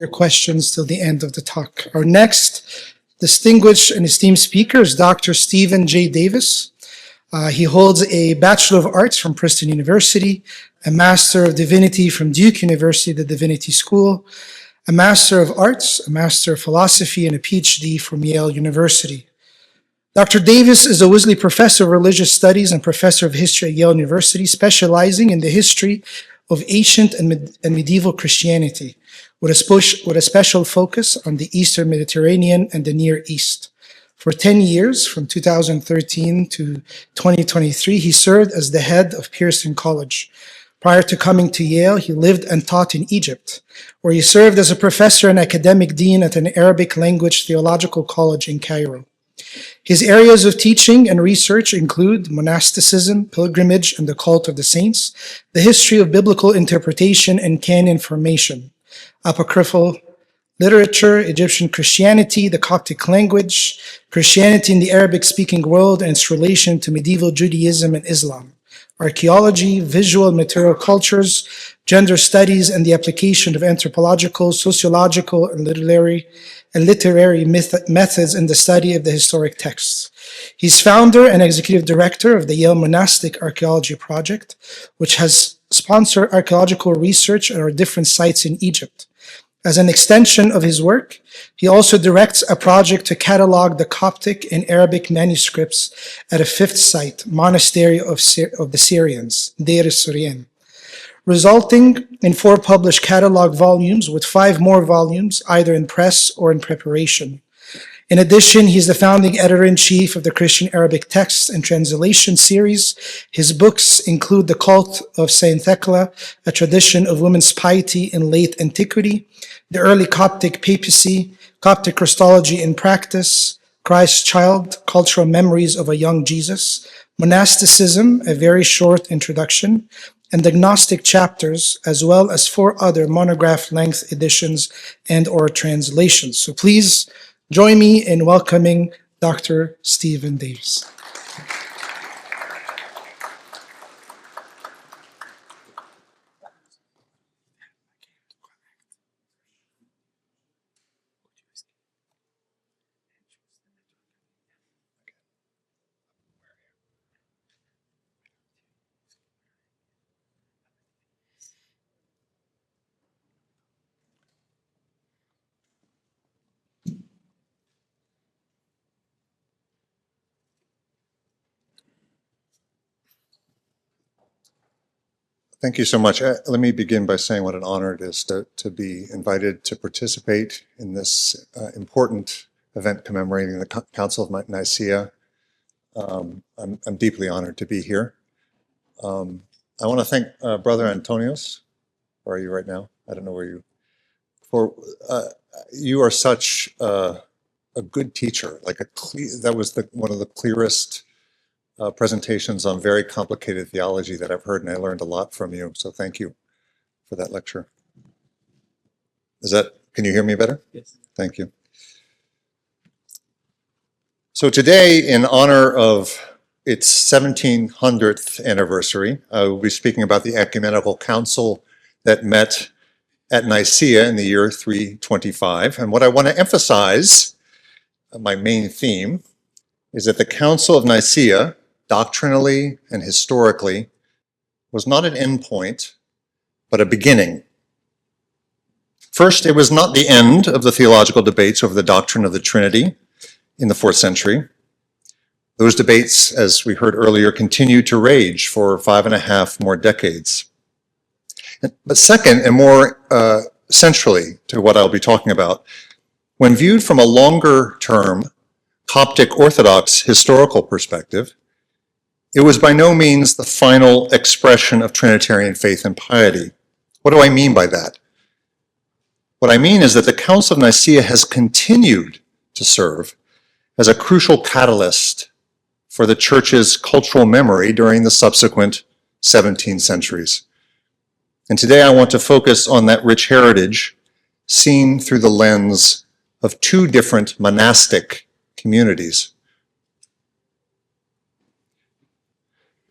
your questions till the end of the talk. Our next distinguished and esteemed speaker is Dr. Stephen J. Davis. He holds a Bachelor of Arts from Princeton University, a Master of Divinity from Duke University, the Divinity School, a Master of Arts, a Master of Philosophy, and a PhD from Yale University. Dr. Davis is a Wesley Professor of Religious Studies and Professor of History at Yale University, specializing in the history of ancient and medieval Christianity, with a special focus on the Eastern Mediterranean and the Near East. For 10 years, from 2013 to 2023, he served as the head of Pearson College. Prior to coming to Yale, he lived and taught in Egypt, where he served as a professor and academic dean at an Arabic language theological college in Cairo. His areas of teaching and research include monasticism, pilgrimage, and the cult of the saints, the history of biblical interpretation and canon formation, apocryphal literature, Egyptian Christianity, the Coptic language, Christianity in the Arabic-speaking world and its relation to medieval Judaism and Islam, archaeology, visual and material cultures, gender studies, and the application of anthropological, sociological, and literary methods in the study of the historic texts. He's founder and executive director of the Yale Monastic Archaeology Project, which has sponsored archaeological research at our different sites in Egypt. As an extension of his work, he also directs a project to catalog the Coptic and Arabic manuscripts at a fifth site, Monastery of the Syrians, Deir es-Suryan, resulting in 4 published catalog volumes with 5 more volumes, either in press or in preparation. In addition, he's the founding editor-in-chief of the Christian Arabic Texts and Translation series. His books include The Cult of Saint Thecla, a tradition of women's piety in late antiquity, The Early Coptic Papacy, Coptic Christology in Practice, Christ's Child, Cultural Memories of a Young Jesus, Monasticism, a very short introduction, and the Gnostic chapters, as well as 4 other monograph-length editions and or translations. So please join me in welcoming Dr. Stephen Davis. Thank you so much. Let me begin by saying what an honor it is to be invited to participate in this important event commemorating the Council of Nicea. I'm deeply honored to be here. I want to thank Brother Antonios. Where are you right now? I don't know where you. You are such a good teacher. That was one of the clearest presentations on very complicated theology that I've heard, and I learned a lot from you. So thank you for that lecture. Can you hear me better? Yes. Thank you. So today, in honor of its 1700th anniversary, I will be speaking about the ecumenical council that met at Nicea in the year 325. And what I want to emphasize, my main theme, is that the Council of Nicea, doctrinally and historically, was not an endpoint, but a beginning. First, it was not the end of the theological debates over the doctrine of the Trinity in the 4th century. Those debates, as we heard earlier, continued to rage for 5.5 more decades. But second, and more centrally to what I'll be talking about, when viewed from a longer-term Coptic Orthodox historical perspective, it was by no means the final expression of Trinitarian faith and piety. What do I mean by that? What I mean is that the Council of Nicea has continued to serve as a crucial catalyst for the Church's cultural memory during the subsequent 17 centuries. And today I want to focus on that rich heritage seen through the lens of 2 different monastic communities.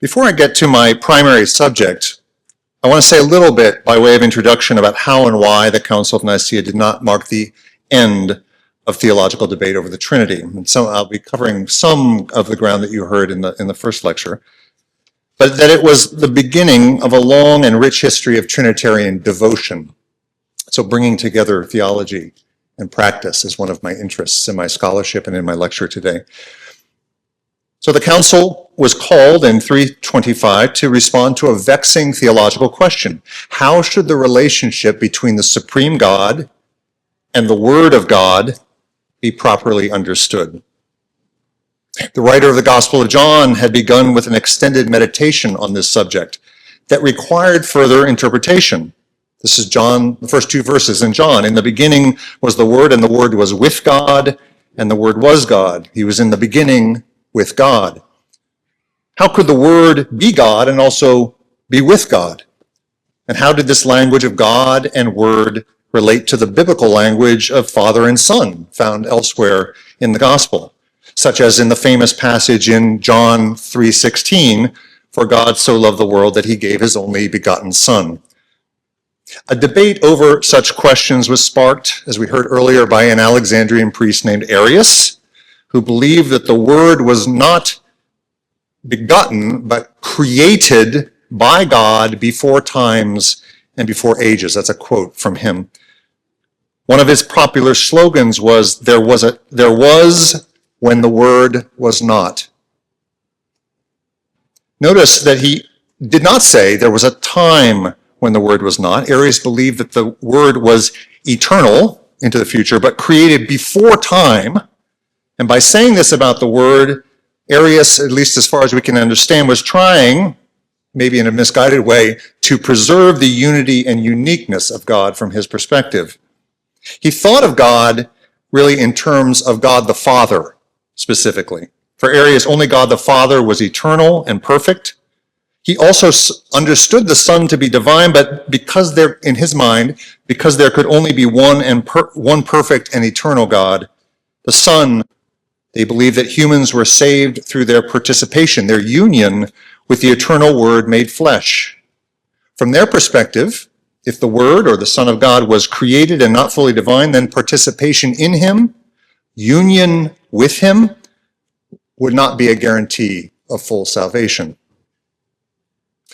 Before I get to my primary subject, I want to say a little bit by way of introduction about how and why the Council of Nicea did not mark the end of theological debate over the Trinity. And so I'll be covering some of the ground that you heard in the first lecture, but that it was the beginning of a long and rich history of Trinitarian devotion. So bringing together theology and practice is one of my interests in my scholarship and in my lecture today. So the council was called in 325 to respond to a vexing theological question. How should the relationship between the supreme God and the Word of God be properly understood? The writer of the Gospel of John had begun with an extended meditation on this subject that required further interpretation. This is John, the first two verses in John. In the beginning was the Word, and the Word was with God, and the Word was God. He was in the beginning with God. How could the Word be God and also be with God? And how did this language of God and Word relate to the biblical language of Father and Son found elsewhere in the Gospel, such as in the famous passage in John 3:16, "For God so loved the world that he gave his only begotten Son." A debate over such questions was sparked, as we heard earlier, by an Alexandrian priest named Arius, who believed that the Word was not begotten, but created by God before times and before ages. That's a quote from him. One of his popular slogans was, there was when the Word was not. Notice that he did not say there was a time when the Word was not. Arius believed that the Word was eternal into the future, but created before time. And by saying this about the Word, Arius, at least as far as we can understand, was trying, maybe in a misguided way, to preserve the unity and uniqueness of God from his perspective. He thought of God really in terms of God the Father, specifically. For Arius, only God the Father was eternal and perfect. He also understood the Son to be divine, but because there, in his mind, because there could only be one perfect and eternal God, the Son, they believed that humans were saved through their participation, their union with the eternal Word made flesh. From their perspective, if the Word or the Son of God was created and not fully divine, then participation in him, union with him, would not be a guarantee of full salvation.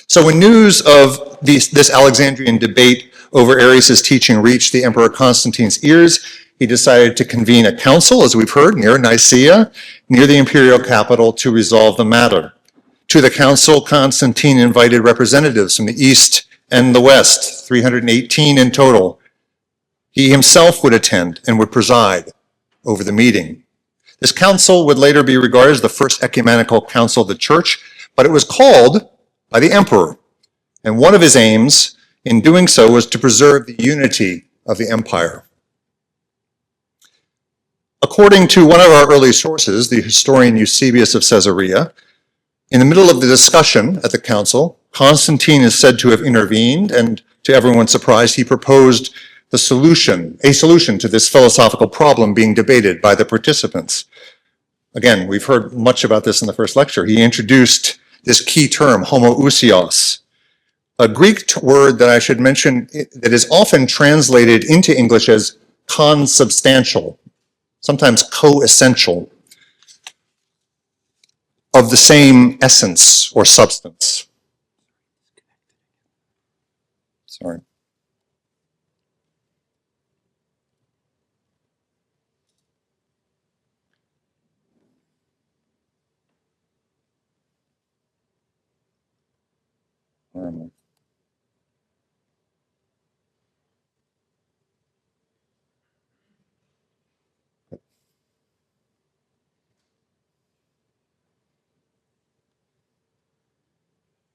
So when news of this Alexandrian debate over Arius' teaching reached the Emperor Constantine's ears, he decided to convene a council, as we've heard, near Nicea, near the imperial capital, to resolve the matter. To the council, Constantine invited representatives from the east and the west, 318 in total. He himself would attend and would preside over the meeting. This council would later be regarded as the first ecumenical council of the church, but it was called by the emperor. And one of his aims in doing so was to preserve the unity of the empire. According to one of our early sources, the historian Eusebius of Caesarea, in the middle of the discussion at the council, Constantine is said to have intervened, and to everyone's surprise, he proposed a solution to this philosophical problem being debated by the participants. Again, we've heard much about this in the first lecture. He introduced this key term, homoousios, a Greek word that I should mention that is often translated into English as consubstantial, sometimes co-essential, of the same essence or substance. Sorry. Where am I?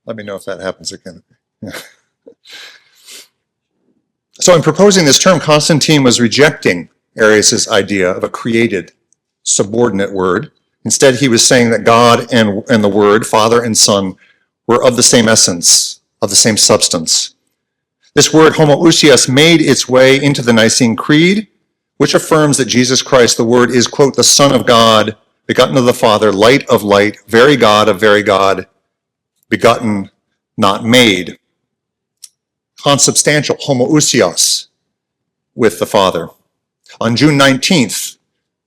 Let me know if that happens again. So in proposing this term, Constantine was rejecting Arius' idea of a created, subordinate word. Instead, he was saying that God and the Word, Father and Son, were of the same essence, of the same substance. This word, homoousios, made its way into the Nicene Creed, which affirms that Jesus Christ, the Word, is, quote, the Son of God, begotten of the Father, light of light, very God of very God, begotten, not made. consubstantial, homoousios, with the Father. On June 19th,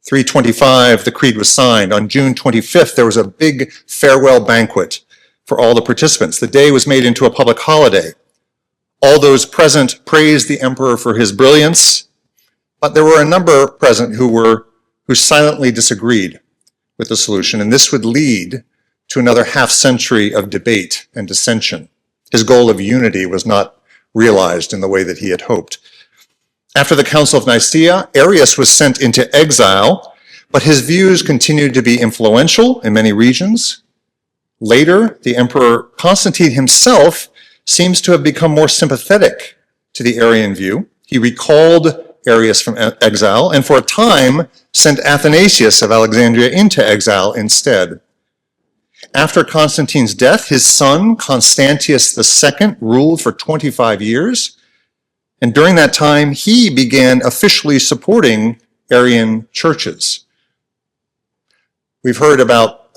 325, the creed was signed. On June 25th, there was a big farewell banquet for all the participants. The day was made into a public holiday. All those present praised the emperor for his brilliance, but there were a number present who silently disagreed with the solution, and this would lead to another half century of debate and dissension. His goal of unity was not realized in the way that he had hoped. After the Council of Nicea, Arius was sent into exile, but his views continued to be influential in many regions. Later, the Emperor Constantine himself seems to have become more sympathetic to the Arian view. He recalled Arius from exile and for a time sent Athanasius of Alexandria into exile instead. After Constantine's death, his son, Constantius II, ruled for 25 years. And during that time, he began officially supporting Arian churches. We've heard about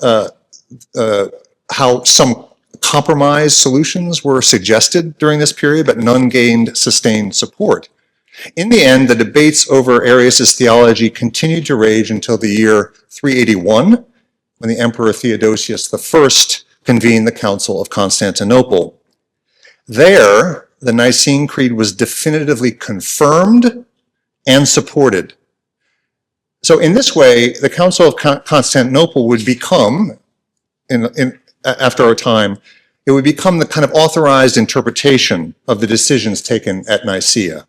how some compromise solutions were suggested during this period, but none gained sustained support. In the end, the debates over Arius' theology continued to rage until the year 381, when the Emperor Theodosius I convened the Council of Constantinople. There, the Nicene Creed was definitively confirmed and supported. So in this way, the Council of Constantinople would become, after a time, it would become the kind of authorized interpretation of the decisions taken at Nicea.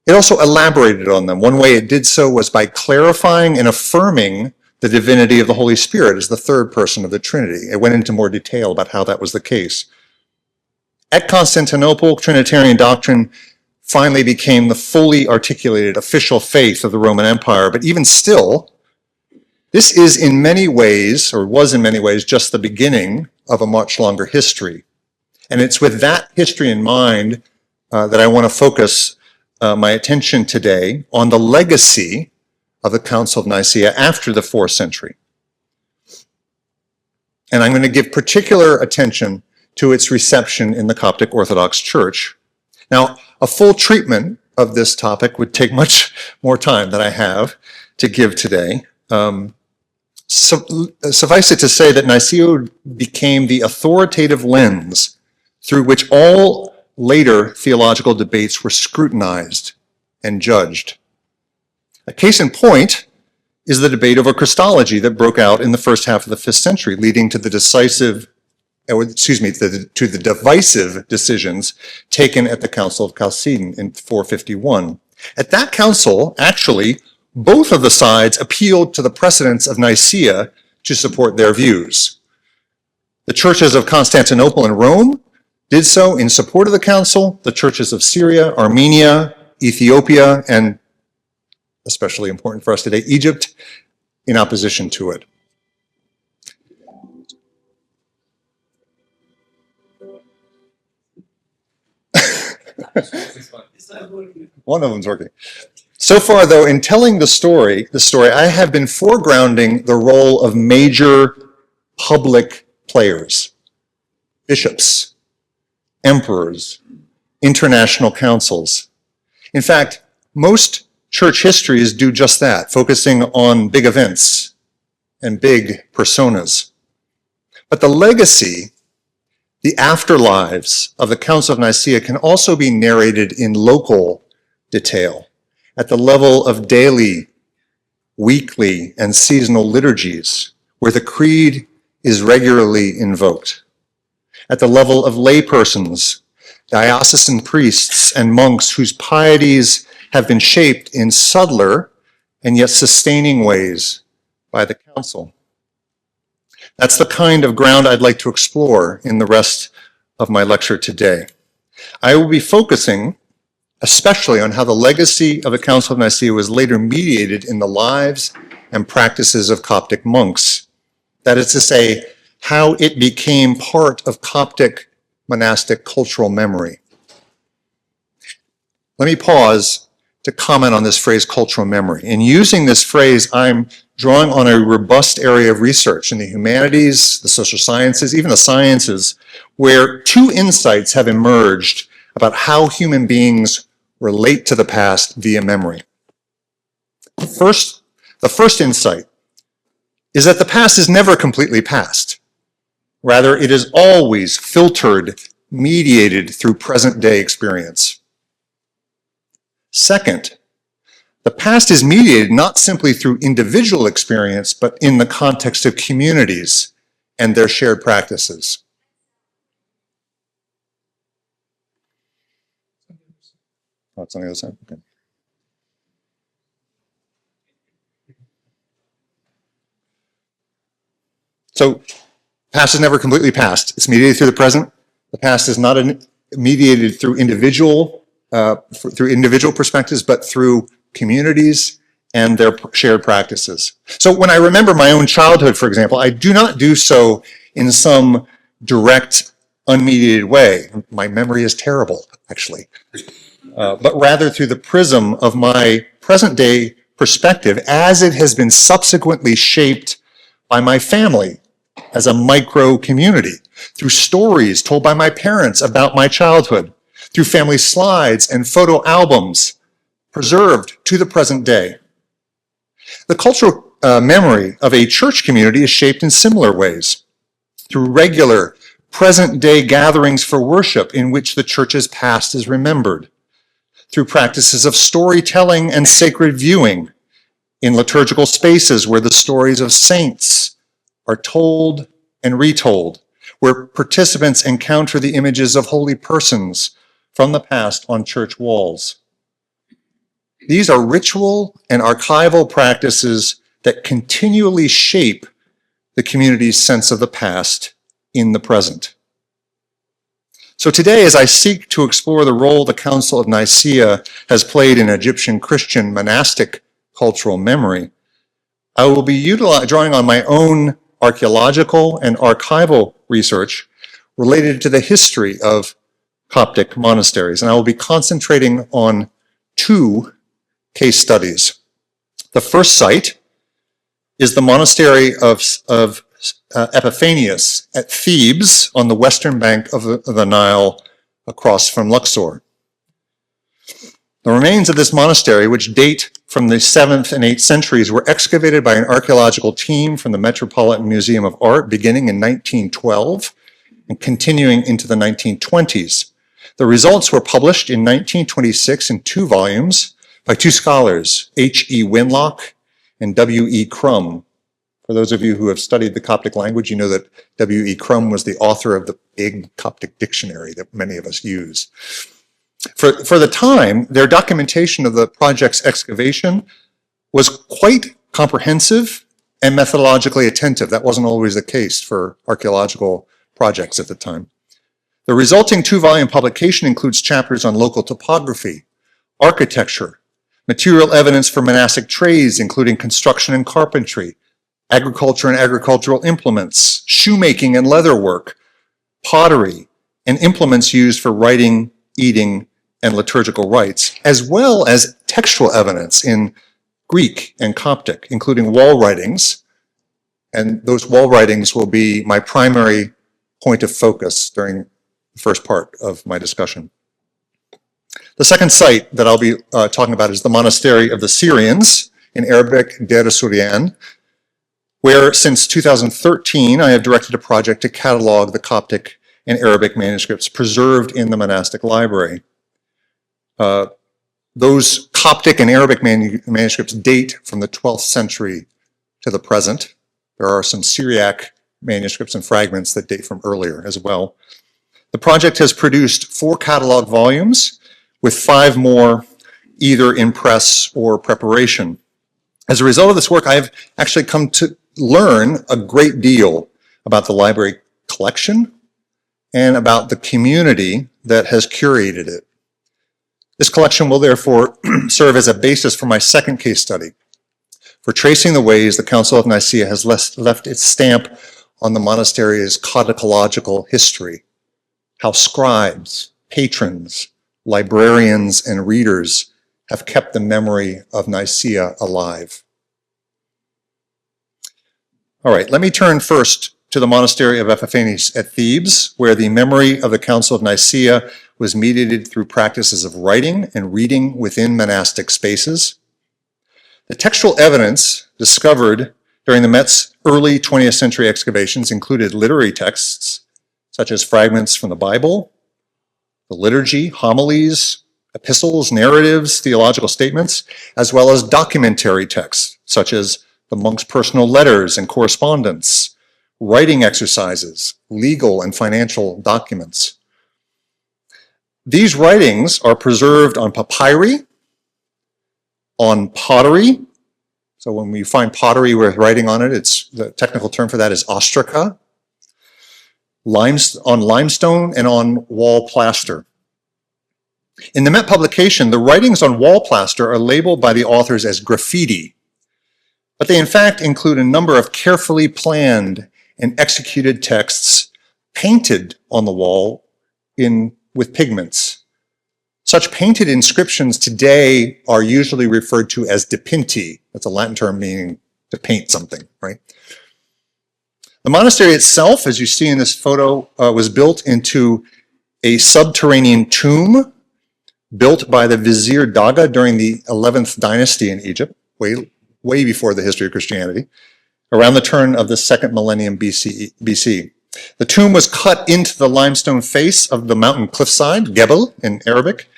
It also elaborated on them. One way it did so was by clarifying and affirming the divinity of the Holy Spirit as the third person of the Trinity. It went into more detail about how that was the case. At Constantinople, Trinitarian doctrine finally became the fully articulated official faith of the Roman Empire, but even still, this is in many ways, or was in many ways, just the beginning of a much longer history. And it's with that history in mind that I want to focus my attention today on the legacy of the Council of Nicea after the 4th century. And I'm going to give particular attention to its reception in the Coptic Orthodox Church. Now, a full treatment of this topic would take much more time than I have to give today. Suffice it to say that Nicea became the authoritative lens through which all later theological debates were scrutinized and judged. A case in point is the debate over Christology that broke out in the first half of the 5th century, leading to the divisive decisions taken at the Council of Chalcedon in 451. At that council, actually, both of the sides appealed to the precedents of Nicea to support their views. The churches of Constantinople and Rome did so in support of the council. The churches of Syria, Armenia, Ethiopia, and especially important for us today, Egypt, in opposition to it. One of them's working. So far, though, in telling the story, I have been foregrounding the role of major public players, bishops, emperors, international councils. In fact, most church histories do just that, focusing on big events and big personas. But the legacy, the afterlives of the Council of Nicea can also be narrated in local detail, at the level of daily, weekly, and seasonal liturgies, where the creed is regularly invoked. At the level of laypersons, diocesan priests, and monks whose pieties have been shaped in subtler and yet sustaining ways by the council. That's the kind of ground I'd like to explore in the rest of my lecture today. I will be focusing especially on how the legacy of the Council of Nicea was later mediated in the lives and practices of Coptic monks. That is to say, how it became part of Coptic monastic cultural memory. Let me pause to comment on this phrase, cultural memory. In using this phrase, I'm drawing on a robust area of research in the humanities, the social sciences, even the sciences, where two insights have emerged about how human beings relate to the past via memory. The first insight is that the past is never completely past. Rather, it is always filtered, mediated through present-day experience. Second, the past is mediated not simply through individual experience, but in the context of communities and their shared practices. Oh, it's on the other side? Okay. So, past is never completely past. It's mediated through the present. The past is not mediated through individual perspectives, but through communities and their shared practices. So when I remember my own childhood, for example, I do not do so in some direct, unmediated way. My memory is terrible, actually. But rather through the prism of my present-day perspective as it has been subsequently shaped by my family as a micro community, through stories told by my parents about my childhood, through family slides and photo albums preserved to the present day. The cultural memory of a church community is shaped in similar ways, through regular present-day gatherings for worship in which the church's past is remembered, through practices of storytelling and sacred viewing in liturgical spaces where the stories of saints are told and retold, where participants encounter the images of holy persons from the past on church walls. These are ritual and archival practices that continually shape the community's sense of the past in the present. So today, as I seek to explore the role the Council of Nicea has played in Egyptian Christian monastic cultural memory, I will be drawing on my own archaeological and archival research related to the history of Coptic monasteries, and I will be concentrating on two case studies. The first site is the monastery of Epiphanius at Thebes on the western bank of the Nile across from Luxor. The remains of this monastery, which date from the 7th and 8th centuries, were excavated by an archaeological team from the Metropolitan Museum of Art beginning in 1912 and continuing into the 1920s. The results were published in 1926 in 2 volumes by 2 scholars, H.E. Winlock and W.E. Crum. For those of you who have studied the Coptic language, you know that W.E. Crum was the author of the big Coptic dictionary that many of us use. For the time, their documentation of the project's excavation was quite comprehensive and methodologically attentive. That wasn't always the case for archaeological projects at the time. The resulting 2-volume publication includes chapters on local topography, architecture, material evidence for monastic trades, including construction and carpentry, agriculture and agricultural implements, shoemaking and leatherwork, pottery, and implements used for writing, eating, and liturgical rites, as well as textual evidence in Greek and Coptic, including wall writings. And those wall writings will be my primary point of focus during the first part of my discussion. The second site that I'll be talking about is the Monastery of the Syrians, in Arabic, Deir Suryan, where since 2013 I have directed a project to catalog the Coptic and Arabic manuscripts preserved in the monastic library. Those Coptic and Arabic manuscripts date from the 12th century to the present. There are some Syriac manuscripts and fragments that date from earlier as well. The project has produced 4 catalog volumes with 5 more either in press or preparation. As a result of this work, I've actually come to learn a great deal about the library collection and about the community that has curated it. This collection will therefore serve as a basis for my second case study, for tracing the ways the Council of Nicea has left its stamp on the monastery's codicological history, how scribes, patrons, librarians, and readers have kept the memory of Nicea alive. All right, let me turn first to the monastery of Epiphanes at Thebes, where the memory of the Council of Nicea was mediated through practices of writing and reading within monastic spaces. The textual evidence discovered during the Met's early 20th century excavations included literary texts, such as fragments from the Bible, the liturgy, homilies, epistles, narratives, theological statements, as well as documentary texts, such as the monks' personal letters and correspondence, writing exercises, legal and financial documents. These writings are preserved on papyri, on pottery. So when we find pottery with writing on it, the technical term for that is ostraca, on limestone, and on wall plaster. In the Met publication, the writings on wall plaster are labeled by the authors as graffiti, but they in fact include a number of carefully planned and executed texts painted on the wall with pigments. Such painted inscriptions today are usually referred to as dipinti. That's a Latin term meaning to paint something, right? The monastery itself, as you see in this photo, was built into a subterranean tomb built by the Vizier Daga during the 11th dynasty in Egypt, way before the history of Christianity, around the turn of the second millennium BC. The tomb was cut into the limestone face of the mountain cliffside, Gebel in Arabic,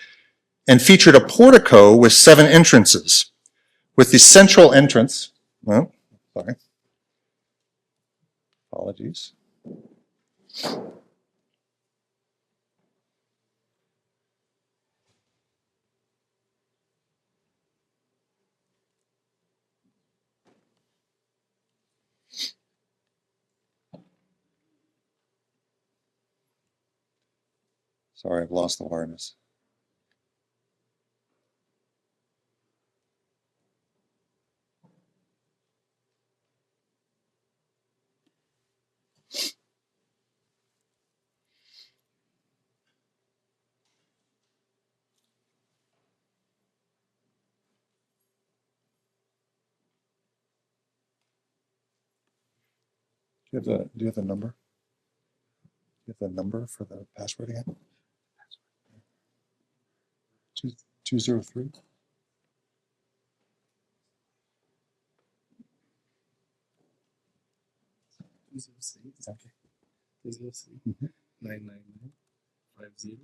and featured a portico with 7 entrances, with the central entrance, apologies. Sorry, I've lost the awareness. Do you have the number? Do you have the number for the password again? 203? Okay. 999-50-43.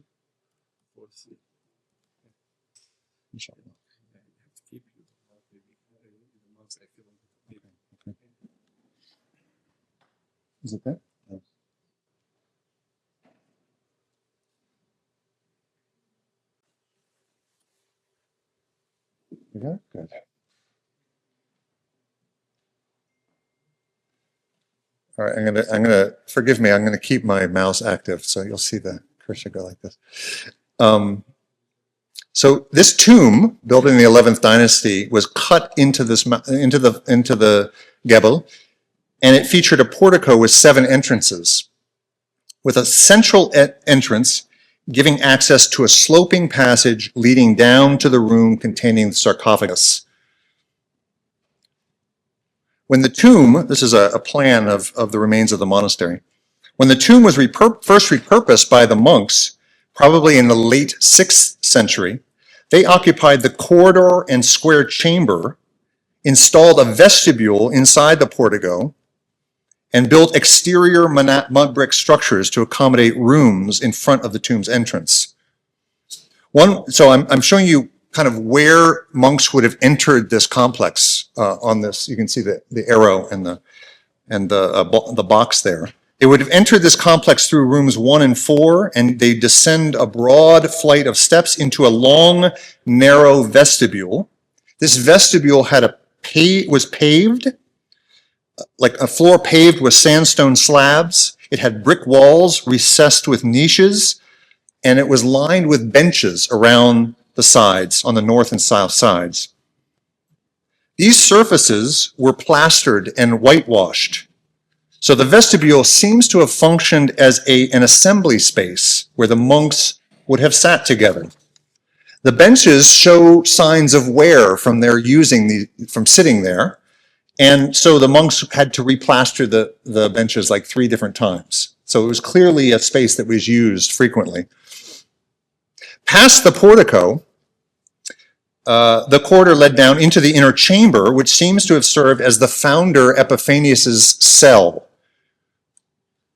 Inshallah. I have to keep you the months I feel like Okay. Is it there? No. You got it? Good. All right, I'm gonna forgive me. I'm gonna keep my mouse active, so you'll see the cursor go like this. So this tomb, built in the 11th dynasty, was cut into the Gebel, and it featured a portico with 7 entrances, with a central entrance giving access to a sloping passage leading down to the room containing the sarcophagus. When the tomb, this is a plan of the remains of the monastery, when the tomb was first repurposed by the monks, probably in the late 6th century, they occupied the corridor and square chamber, installed a vestibule inside the portico, and built exterior mud brick structures to accommodate rooms in front of the tomb's entrance. So I'm showing you kind of where monks would have entered this complex on this. You can see the arrow and the box there. They would have entered this complex through rooms 1 and 4, and they descend a broad flight of steps into a long, narrow vestibule. This vestibule was paved, like a floor paved with sandstone slabs. It had brick walls recessed with niches, and it was lined with benches around the sides, on the north and south sides. These surfaces were plastered and whitewashed. So the vestibule seems to have functioned as an assembly space where the monks would have sat together. The benches show signs of wear from sitting there, And so the monks had to replaster the benches like 3 different times. So it was clearly a space that was used frequently. Past the portico, the corridor led down into the inner chamber, which seems to have served as the founder Epiphanius's cell.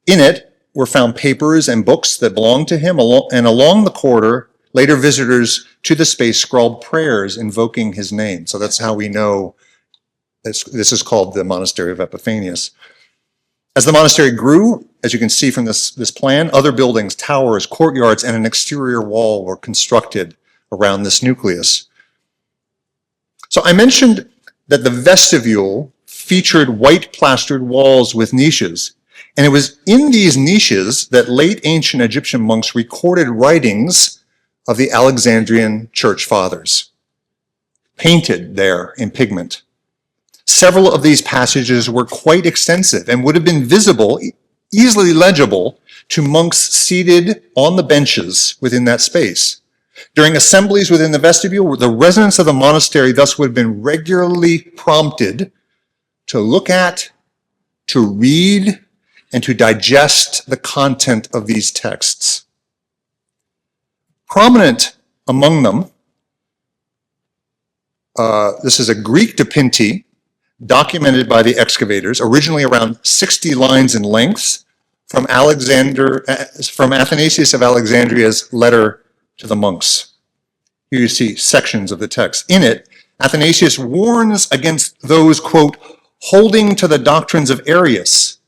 In it were found papers and books that belonged to him, and along the corridor, later visitors to the space scrawled prayers invoking his name. So that's how we know this is called the Monastery of Epiphanius. As the monastery grew, as you can see from this plan, other buildings, towers, courtyards, and an exterior wall were constructed around this nucleus. So I mentioned that the vestibule featured white plastered walls with niches, and it was in these niches that late ancient Egyptian monks recorded writings of the Alexandrian church fathers, painted there in pigment. Several of these passages were quite extensive and would have been visible, easily legible, to monks seated on the benches within that space. During assemblies within the vestibule, the residents of the monastery thus would have been regularly prompted to look at, to read, and to digest the content of these texts. Prominent among them, this is a Greek dipinti documented by the excavators, originally around 60 lines in length, from Athanasius of Alexandria's letter to the monks. Here you see sections of the text. In it, Athanasius warns against those, quote, holding to the doctrines of Arius,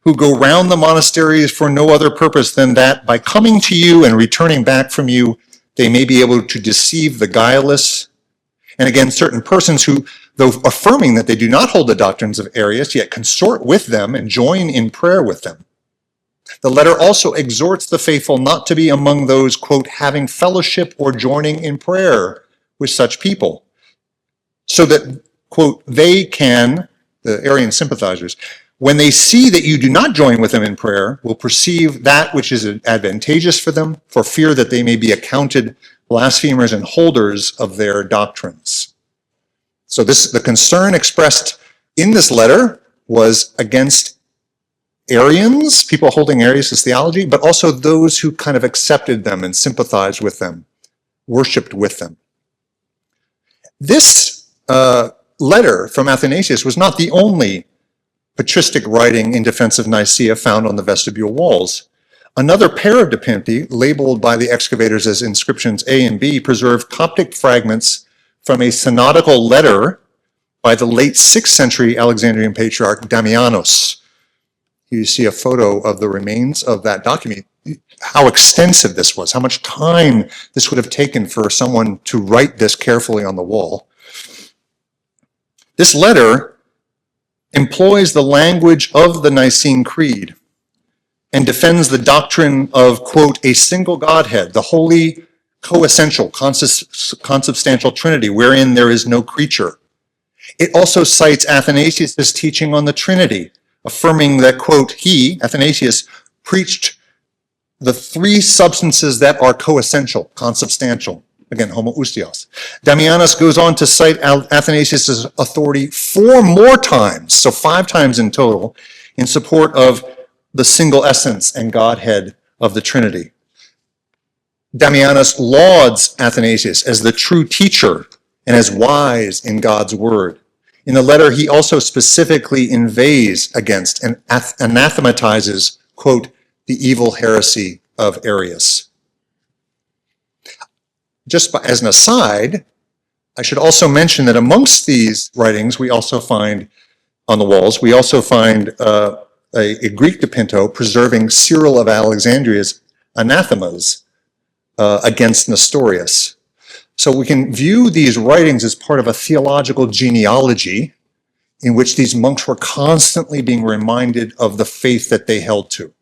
who go round the monasteries for no other purpose than that by coming to you and returning back from you, they may be able to deceive the guileless. And again, certain persons who, though affirming that they do not hold the doctrines of Arius, yet consort with them and join in prayer with them. The letter also exhorts the faithful not to be among those, quote, having fellowship or joining in prayer with such people, so that, quote, they can, the Arian sympathizers, when they see that you do not join with them in prayer, will perceive that which is advantageous for them, for fear that they may be accounted blasphemers and holders of their doctrines. So the concern expressed in this letter was against Arians, people holding Arius' theology, but also those who kind of accepted them and sympathized with them, worshipped with them. This letter from Athanasius was not the only patristic writing in defense of Nicea found on the vestibule walls. Another pair of dipinti, labeled by the excavators as inscriptions A and B, preserved Coptic fragments from a synodical letter by the late 6th century Alexandrian patriarch Damianos. You see a photo of the remains of that document. How extensive this was, how much time this would have taken for someone to write this carefully on the wall. This letter employs the language of the Nicene Creed and defends the doctrine of, quote, a single Godhead, the holy, coessential, consubstantial Trinity, wherein there is no creature. It also cites Athanasius' teaching on the Trinity, affirming that, quote, he, Athanasius, preached the 3 substances that are coessential, consubstantial. Again, homooustios. Damianos goes on to cite Athanasius' authority 4 more times, so 5 times in total, in support of the single essence and Godhead of the Trinity. Damianos lauds Athanasius as the true teacher and as wise in God's word. In the letter, he also specifically inveighs against and anathematizes, quote, the evil heresy of Arius. Just as an aside, I should also mention that amongst these writings, we also find on the walls, we also find a Greek dipinto preserving Cyril of Alexandria's anathemas against Nestorius. So we can view these writings as part of a theological genealogy in which these monks were constantly being reminded of the faith that they held to.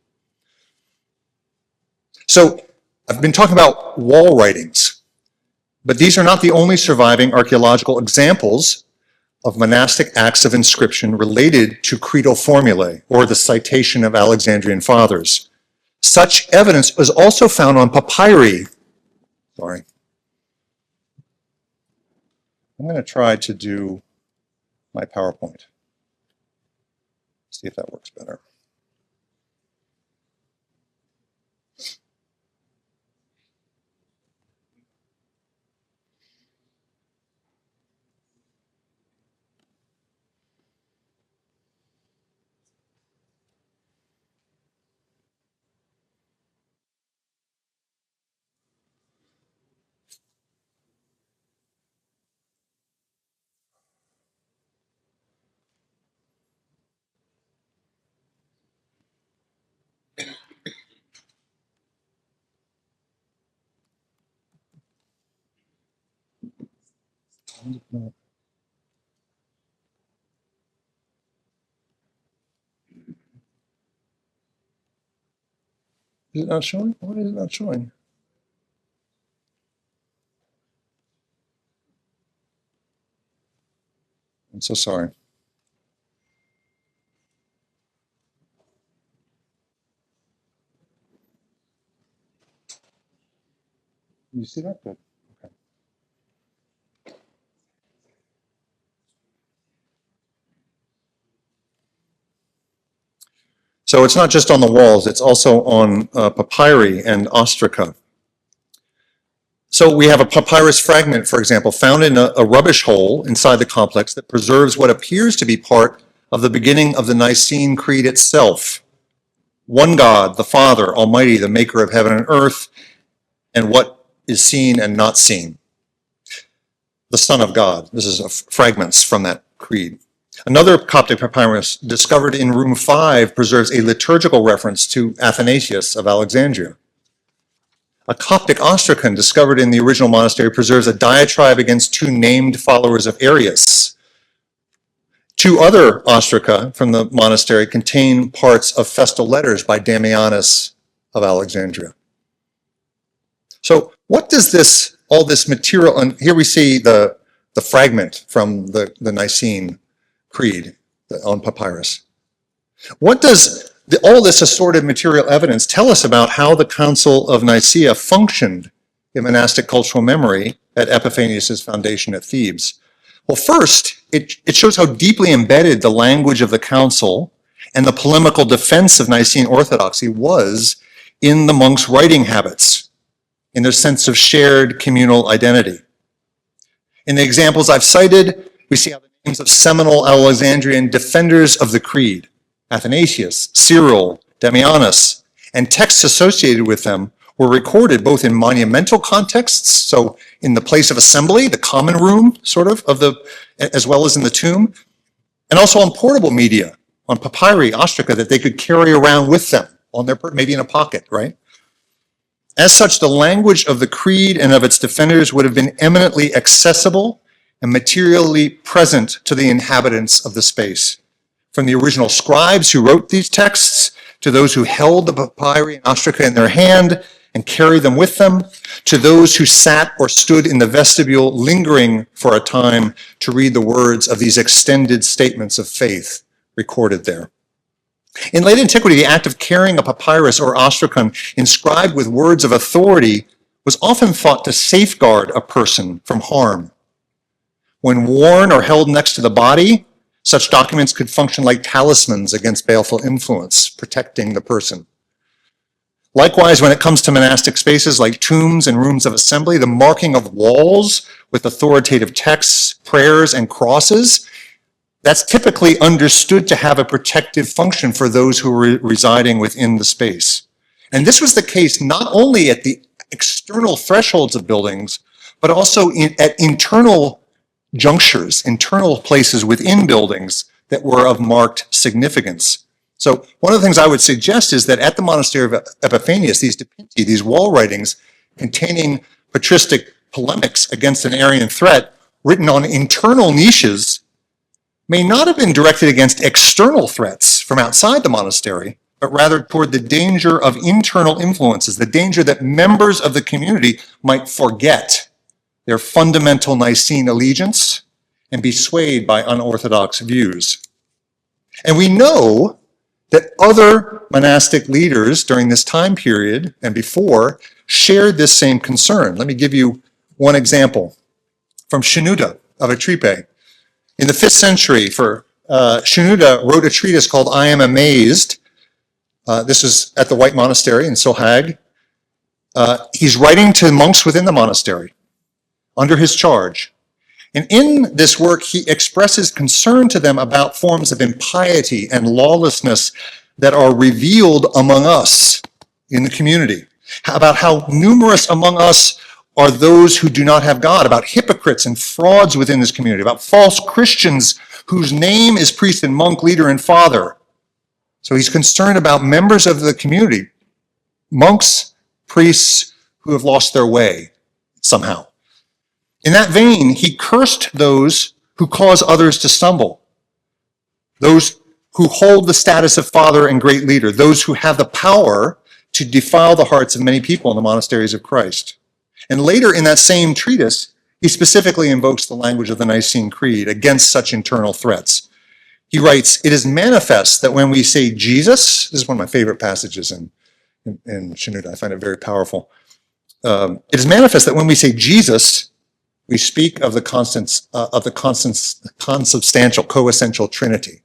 So I've been talking about wall writings, but these are not the only surviving archaeological examples of monastic acts of inscription related to creedal formulae or the citation of Alexandrian fathers. Such evidence was also found on papyri. Sorry. I'm going to try to do my PowerPoint. See if that works better. Is it not showing? Why is it not showing? I'm so sorry. You see that? Good. Okay. So it's not just on the walls, it's also on papyri and ostraca. So we have a papyrus fragment, for example, found in a rubbish hole inside the complex that preserves what appears to be part of the beginning of the Nicene Creed itself. One God, the Father, Almighty, the maker of heaven and earth, and what is seen and not seen. The Son of God. This is fragments from that creed. Another Coptic papyrus discovered in room 5 preserves a liturgical reference to Athanasius of Alexandria. A Coptic ostracon discovered in the original monastery preserves a diatribe against 2 named followers of Arius. 2 other ostraca from the monastery contain parts of festal letters by Damianus of Alexandria. So what does all this material, and here we see the fragment from the Nicene Creed on papyrus. What does all this assorted material evidence tell us about how the Council of Nicea functioned in monastic cultural memory at Epiphanius' foundation at Thebes? Well, first, it shows how deeply embedded the language of the council and the polemical defense of Nicene orthodoxy was in the monks' writing habits, in their sense of shared communal identity. In the examples I've cited, we see how the names of seminal Alexandrian defenders of the creed, Athanasius, Cyril, Damianus, and texts associated with them were recorded both in monumental contexts, so in the place of assembly, the common room, as well as in the tomb, and also on portable media, on papyri, ostraca, that they could carry around with them, on their maybe in a pocket, right? As such, the language of the creed and of its defenders would have been eminently accessible and materially present to the inhabitants of the space. From the original scribes who wrote these texts, to those who held the papyri and ostraca in their hand and carried them with them, to those who sat or stood in the vestibule lingering for a time to read the words of these extended statements of faith recorded there. In late antiquity, the act of carrying a papyrus or ostracon inscribed with words of authority was often thought to safeguard a person from harm. When worn or held next to the body, such documents could function like talismans against baleful influence, protecting the person. Likewise, when it comes to monastic spaces like tombs and rooms of assembly, the marking of walls with authoritative texts, prayers, and crosses, that's typically understood to have a protective function for those who are residing within the space. And this was the case not only at the external thresholds of buildings, but also at internal junctures, internal places within buildings that were of marked significance. So one of the things I would suggest is that at the monastery of Epiphanius, these wall writings containing patristic polemics against an Arian threat written on internal niches may not have been directed against external threats from outside the monastery, but rather toward the danger of internal influences, the danger that members of the community might forget their fundamental Nicene allegiance and be swayed by unorthodox views. And we know that other monastic leaders during this time period and before shared this same concern. Let me give you one example from Shenouda of Atripe. In the 5th century, for Shenouda wrote a treatise called I Am Amazed. This is at the White Monastery in Sohag. He's writing to monks within the monastery under his charge. And in this work, he expresses concern to them about forms of impiety and lawlessness that are revealed among us in the community, about how numerous among us are those who do not have God, about hypocrites and frauds within this community, about false Christians whose name is priest and monk, leader and father. So he's concerned about members of the community, monks, priests who have lost their way somehow. In that vein, he cursed those who cause others to stumble, those who hold the status of father and great leader, those who have the power to defile the hearts of many people in the monasteries of Christ. And later in that same treatise, he specifically invokes the language of the Nicene Creed against such internal threats. He writes, "It is manifest that when we say Jesus," this is one of my favorite passages in Shenouda, I find it very powerful. "It is manifest that when we say Jesus, we speak of the consubstantial, co-essential Trinity."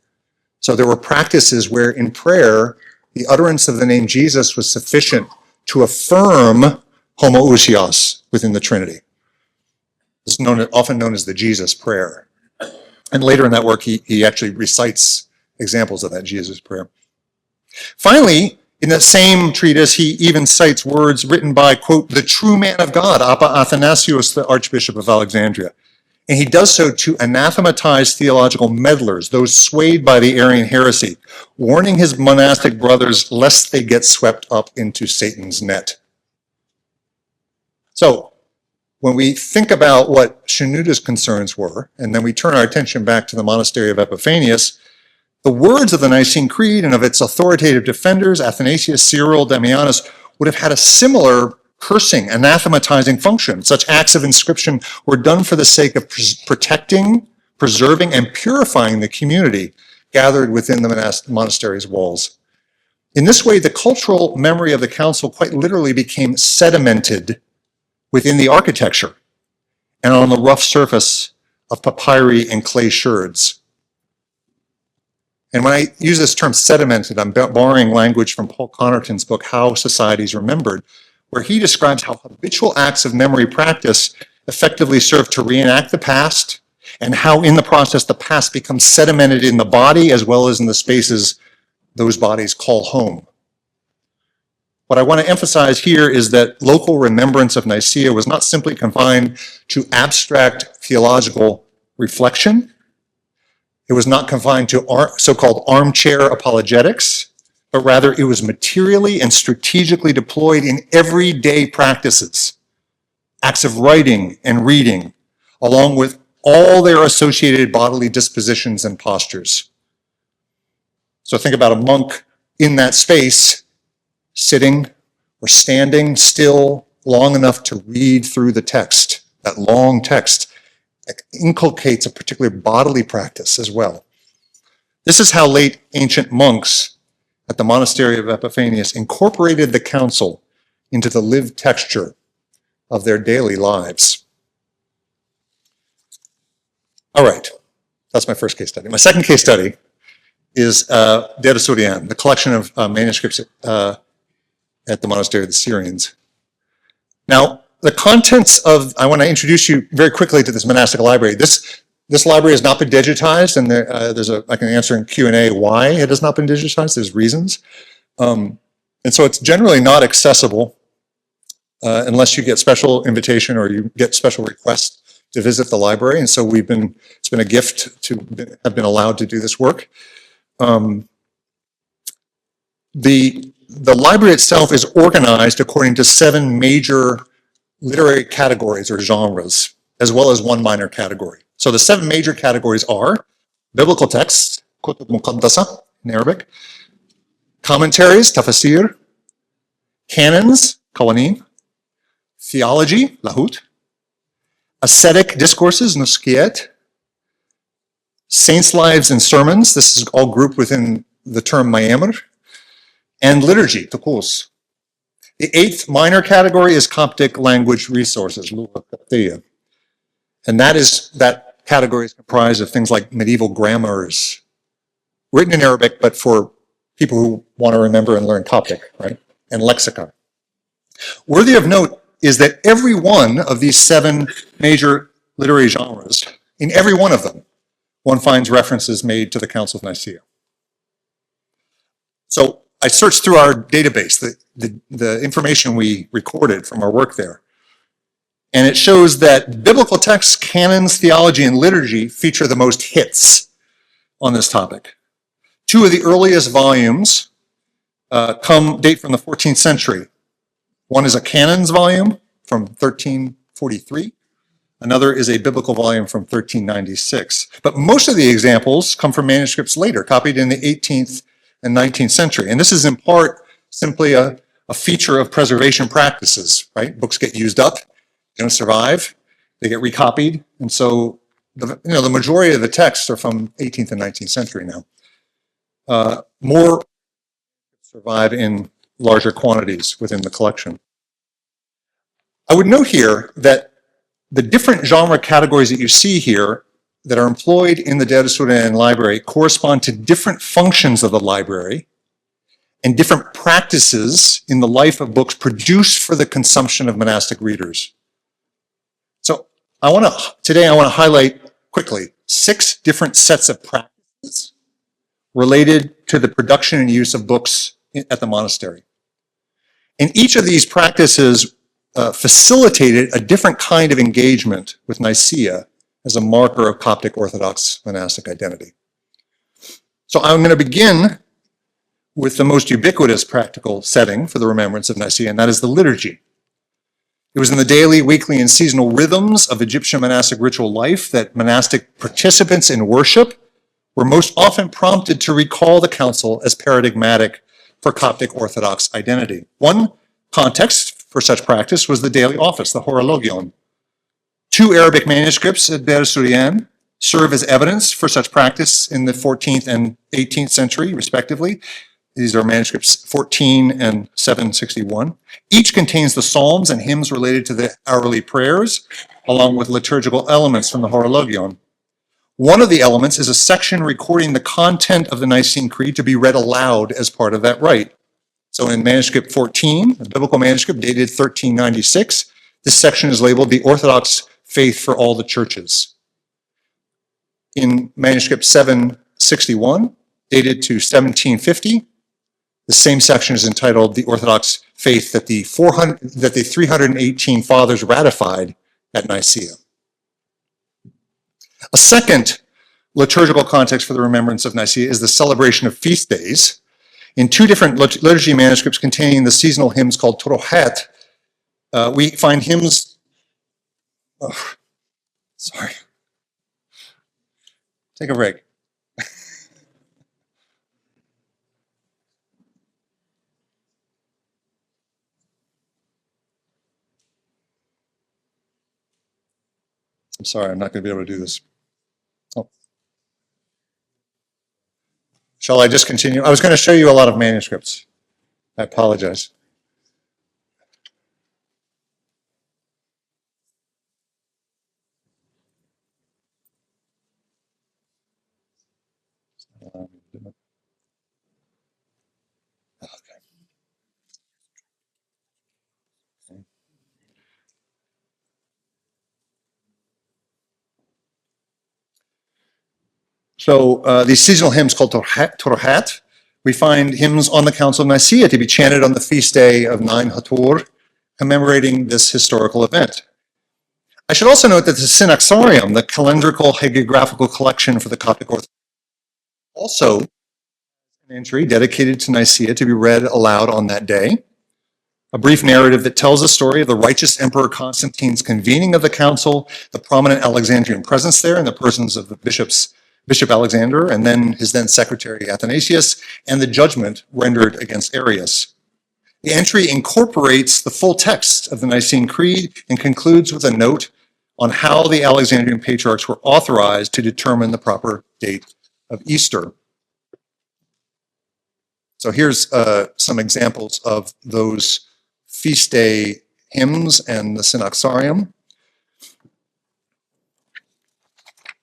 So there were practices where in prayer, the utterance of the name Jesus was sufficient to affirm homoousios within the Trinity. It's often known as the Jesus prayer. And later in that work, he actually recites examples of that Jesus prayer. Finally, in that same treatise, he even cites words written by, quote, the true man of God, Appa Athanasius, the Archbishop of Alexandria. And he does so to anathematize theological meddlers, those swayed by the Arian heresy, warning his monastic brothers lest they get swept up into Satan's net. So, when we think about what Shenouda's concerns were, and then we turn our attention back to the monastery of Epiphanius, the words of the Nicene Creed and of its authoritative defenders, Athanasius, Cyril, Damianus, would have had a similar cursing, anathematizing function. Such acts of inscription were done for the sake of protecting, preserving, and purifying the community gathered within the monastery's walls. In this way, the cultural memory of the council quite literally became sedimented within the architecture and on the rough surface of papyri and clay sherds. And when I use this term sedimented, I'm borrowing language from Paul Connerton's book, How Societies Remembered, where he describes how habitual acts of memory practice effectively serve to reenact the past, and how in the process the past becomes sedimented in the body as well as in the spaces those bodies call home. What I want to emphasize here is that local remembrance of Nicea was not simply confined to abstract theological reflection. It was not confined to so-called armchair apologetics, but rather it was materially and strategically deployed in everyday practices, acts of writing and reading, along with all their associated bodily dispositions and postures. So think about a monk in that space, sitting or standing still long enough to read through the text. That long text inculcates a particular bodily practice as well. This is how late ancient monks at the monastery of Epiphanius incorporated the council into the lived texture of their daily lives. All right, that's my first case study. My second case study is De Surian, the collection of manuscripts at the monastery of the Syrians. Now, the contents of, I want to introduce you very quickly to this monastic library. This library has not been digitized, and I can answer in Q&A why it has not been digitized. There's reasons. And so it's generally not accessible unless you get special invitation or you get special request to visit the library. And so it's been a gift to have been allowed to do this work. The library itself is organized according to 7 major literary categories or genres, as well as 1 minor category. So the 7 major categories are biblical texts, kutub muqaddasa in Arabic, commentaries, tafasir, canons, qawanin, theology, lahut, ascetic discourses, nuskiyat, saints' lives and sermons, this is all grouped within the term mayamr, and liturgy, tuqus. The 8th minor category is Coptic language resources, and that category is comprised of things like medieval grammars, written in Arabic, but for people who want to remember and learn Coptic, right? And lexicon. Worthy of note is that every one of these 7 major literary genres, in every one of them, one finds references made to the Council of Nicea. So I searched through our database, the information we recorded from our work there, and it shows that biblical texts, canons, theology, and liturgy feature the most hits on this topic. 2 of the earliest volumes date from the 14th century. One is a canons volume from 1343. Another is a biblical volume from 1396. But most of the examples come from manuscripts later, copied in the 18th and 19th century. And this is in part simply a feature of preservation practices, right? Books get used up, they don't survive, they get recopied. And so the majority of the texts are from 18th and 19th century now. More survive in larger quantities within the collection. I would note here that the different genre categories that you see here that are employed in the Data Sudan library correspond to different functions of the library and different practices in the life of books produced for the consumption of monastic readers. So today I want to highlight quickly 6 different sets of practices related to the production and use of books at the monastery. And each of these practices facilitated a different kind of engagement with Nicea as a marker of Coptic Orthodox monastic identity. So I'm going to begin with the most ubiquitous practical setting for the remembrance of Nicea, and that is the liturgy. It was in the daily, weekly, and seasonal rhythms of Egyptian monastic ritual life that monastic participants in worship were most often prompted to recall the council as paradigmatic for Coptic Orthodox identity. One context for such practice was the daily office, the horologion. 2 Arabic manuscripts at Deir Surian serve as evidence for such practice in the 14th and 18th century, respectively. These are manuscripts 14 and 761. Each contains the psalms and hymns related to the hourly prayers, along with liturgical elements from the horologion. One of the elements is a section recording the content of the Nicene Creed to be read aloud as part of that rite. So in manuscript 14, a biblical manuscript dated 1396, this section is labeled the Orthodox Faith for All the Churches. In manuscript 761, dated to 1750, the same section is entitled the Orthodox Faith that the 318 fathers ratified at Nicea. A second liturgical context for the remembrance of Nicea is the celebration of feast days. In 2 different liturgy manuscripts containing the seasonal hymns called Torohat, we find hymns. Sorry. Take a break. I'm sorry, I'm not going to be able to do this. Oh. Shall I just continue? I was going to show you a lot of manuscripts. I apologize. So these seasonal hymns called Torohat, we find hymns on the Council of Nicea to be chanted on the feast day of 9 Hator, commemorating this historical event. I should also note that the Synaxarium, the calendrical hagiographical collection for the Coptic Orthodox, also an entry dedicated to Nicea to be read aloud on that day. A brief narrative that tells the story of the righteous Emperor Constantine's convening of the council, the prominent Alexandrian presence there in the persons of the Bishop Alexander, and then his then secretary Athanasius, and the judgment rendered against Arius. The entry incorporates the full text of the Nicene Creed and concludes with a note on how the Alexandrian patriarchs were authorized to determine the proper date of Easter. So here's some examples of those feast day hymns and the Synaxarium.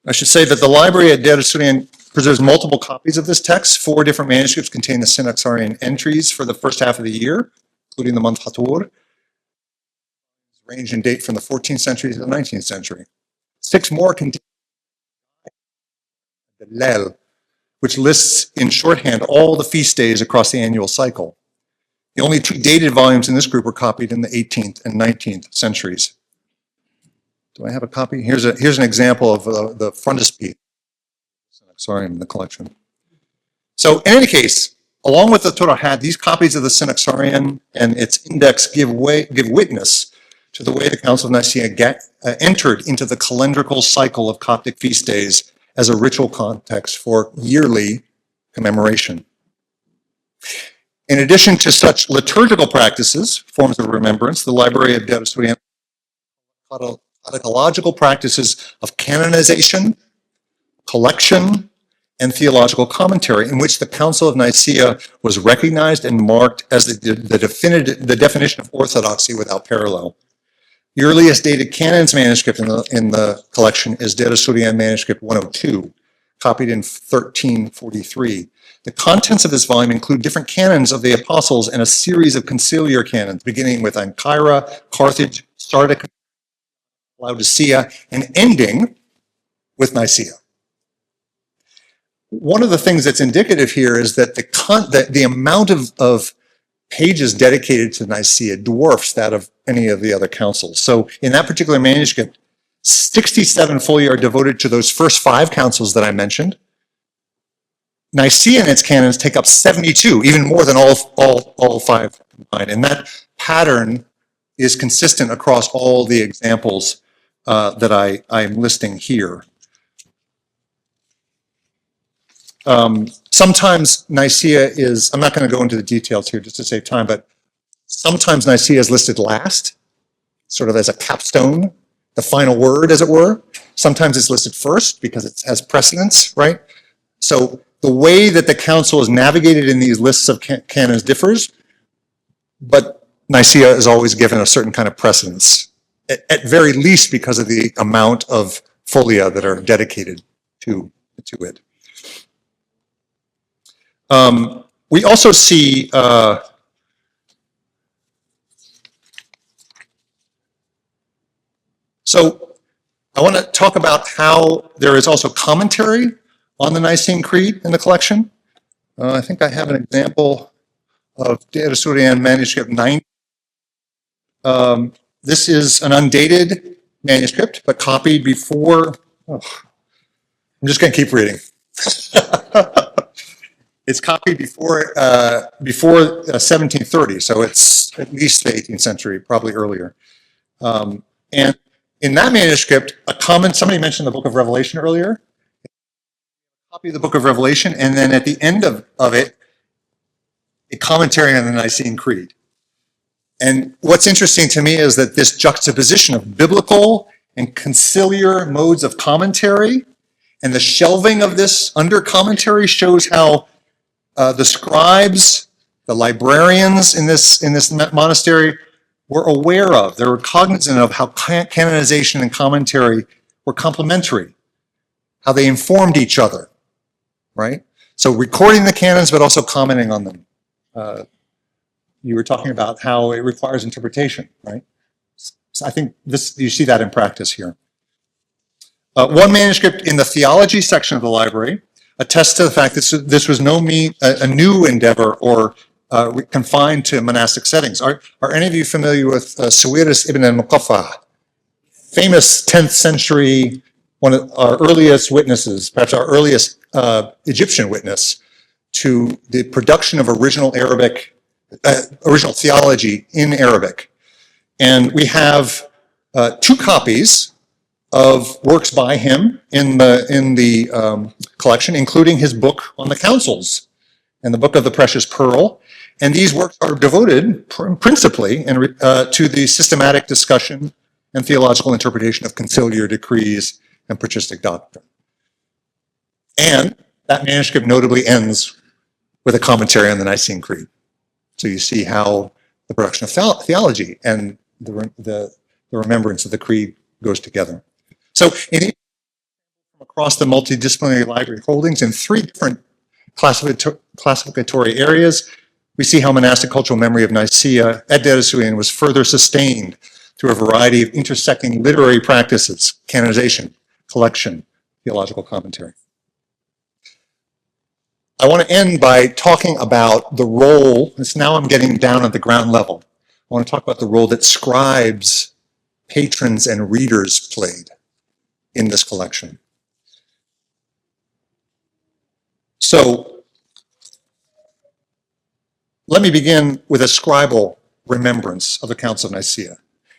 I should say that the library at Deir Surian preserves multiple copies of this text. 4 different manuscripts contain the Synaxarian entries for the first half of the year, including the month Hator, range in date from the 14th century to the 19th century. 6 more contain the Lel, which lists in shorthand all the feast days across the annual cycle. The only 2 dated volumes in this group were copied in the 18th and 19th centuries. Do I have a copy? Here's an example of the frontispiece. Sorry, in the collection. So in any case, along with the Torah, these copies of the Synaxarion and its index give witness to the way the Council of Nicea entered into the calendrical cycle of Coptic feast days as a ritual context for yearly commemoration. In addition to such liturgical practices, forms of remembrance, the Library of Derusurian ecological practices of canonization, collection, and theological commentary, in which the Council of Nicea was recognized and marked as the definition of orthodoxy without parallel. The earliest dated canons manuscript in the collection is Derusurian manuscript 102, copied in 1343. The contents of this volume include different canons of the apostles and a series of conciliar canons, beginning with Ankara, Carthage, Sardis, Laodicea, and ending with Nicea. One of the things that's indicative here is that the amount of pages dedicated to Nicea dwarfs that of any of the other councils. So in that particular manuscript, 67 fully are devoted to those first 5 councils that I mentioned. Nicea and its canons take up 72, even more than all 5 combined. And that pattern is consistent across all the examples that I'm listing here. Sometimes Nicea is, I'm not going to go into the details here just to save time, but sometimes Nicea is listed last, sort of as a capstone, the final word, as it were. Sometimes it's listed first because it has precedence, right? So the way that the council is navigated in these lists of canons differs, but Nicea is always given a certain kind of precedence, at very least because of the amount of folia that are dedicated to it. We also see so I want to talk about how there is also commentary on the Nicene Creed in the collection. I think I have an example of Derusurian manuscript 9. This is an undated manuscript, but copied before. I'm just going to keep reading. It's copied before 1730, so it's at least the 18th century, probably earlier. And in that manuscript, somebody mentioned the Book of Revelation earlier. A copy of the Book of Revelation, and then at the end of it, a commentary on the Nicene Creed. And what's interesting to me is that this juxtaposition of biblical and conciliar modes of commentary and the shelving of this under commentary shows how the scribes, the librarians in this monastery were aware of, they were cognizant of how canonization and commentary were complementary, how they informed each other, right? So recording the canons, but also commenting on them. You were talking about how it requires interpretation, right? So I think you see that in practice here. One manuscript in the theology section of the library attests to the fact that this was a new endeavor or confined to monastic settings. Are any of you familiar with Sawiris ibn al-Muqaffa, famous 10th century, one of our earliest witnesses, perhaps our earliest Egyptian witness to the production of original theology in Arabic? And we have 2 copies of works by him in the collection, including his book on the councils and the book of the Precious Pearl. And these works are devoted principally to the systematic discussion and theological interpretation of conciliar decrees and patristic doctrine. And that manuscript notably ends with a commentary on the Nicene Creed. So you see how the production of theology and the remembrance of the creed goes together. So from across the multidisciplinary library holdings in 3 different classificatory areas, we see how monastic cultural memory of Nicea at Deir ez-Zubaydah was further sustained through a variety of intersecting literary practices, canonization, collection, theological commentary. I want to end by talking about the role, now I'm getting down at the ground level. I want to talk about the role that scribes, patrons, and readers played in this collection. So, let me begin with a scribal remembrance of the Council of Nicea.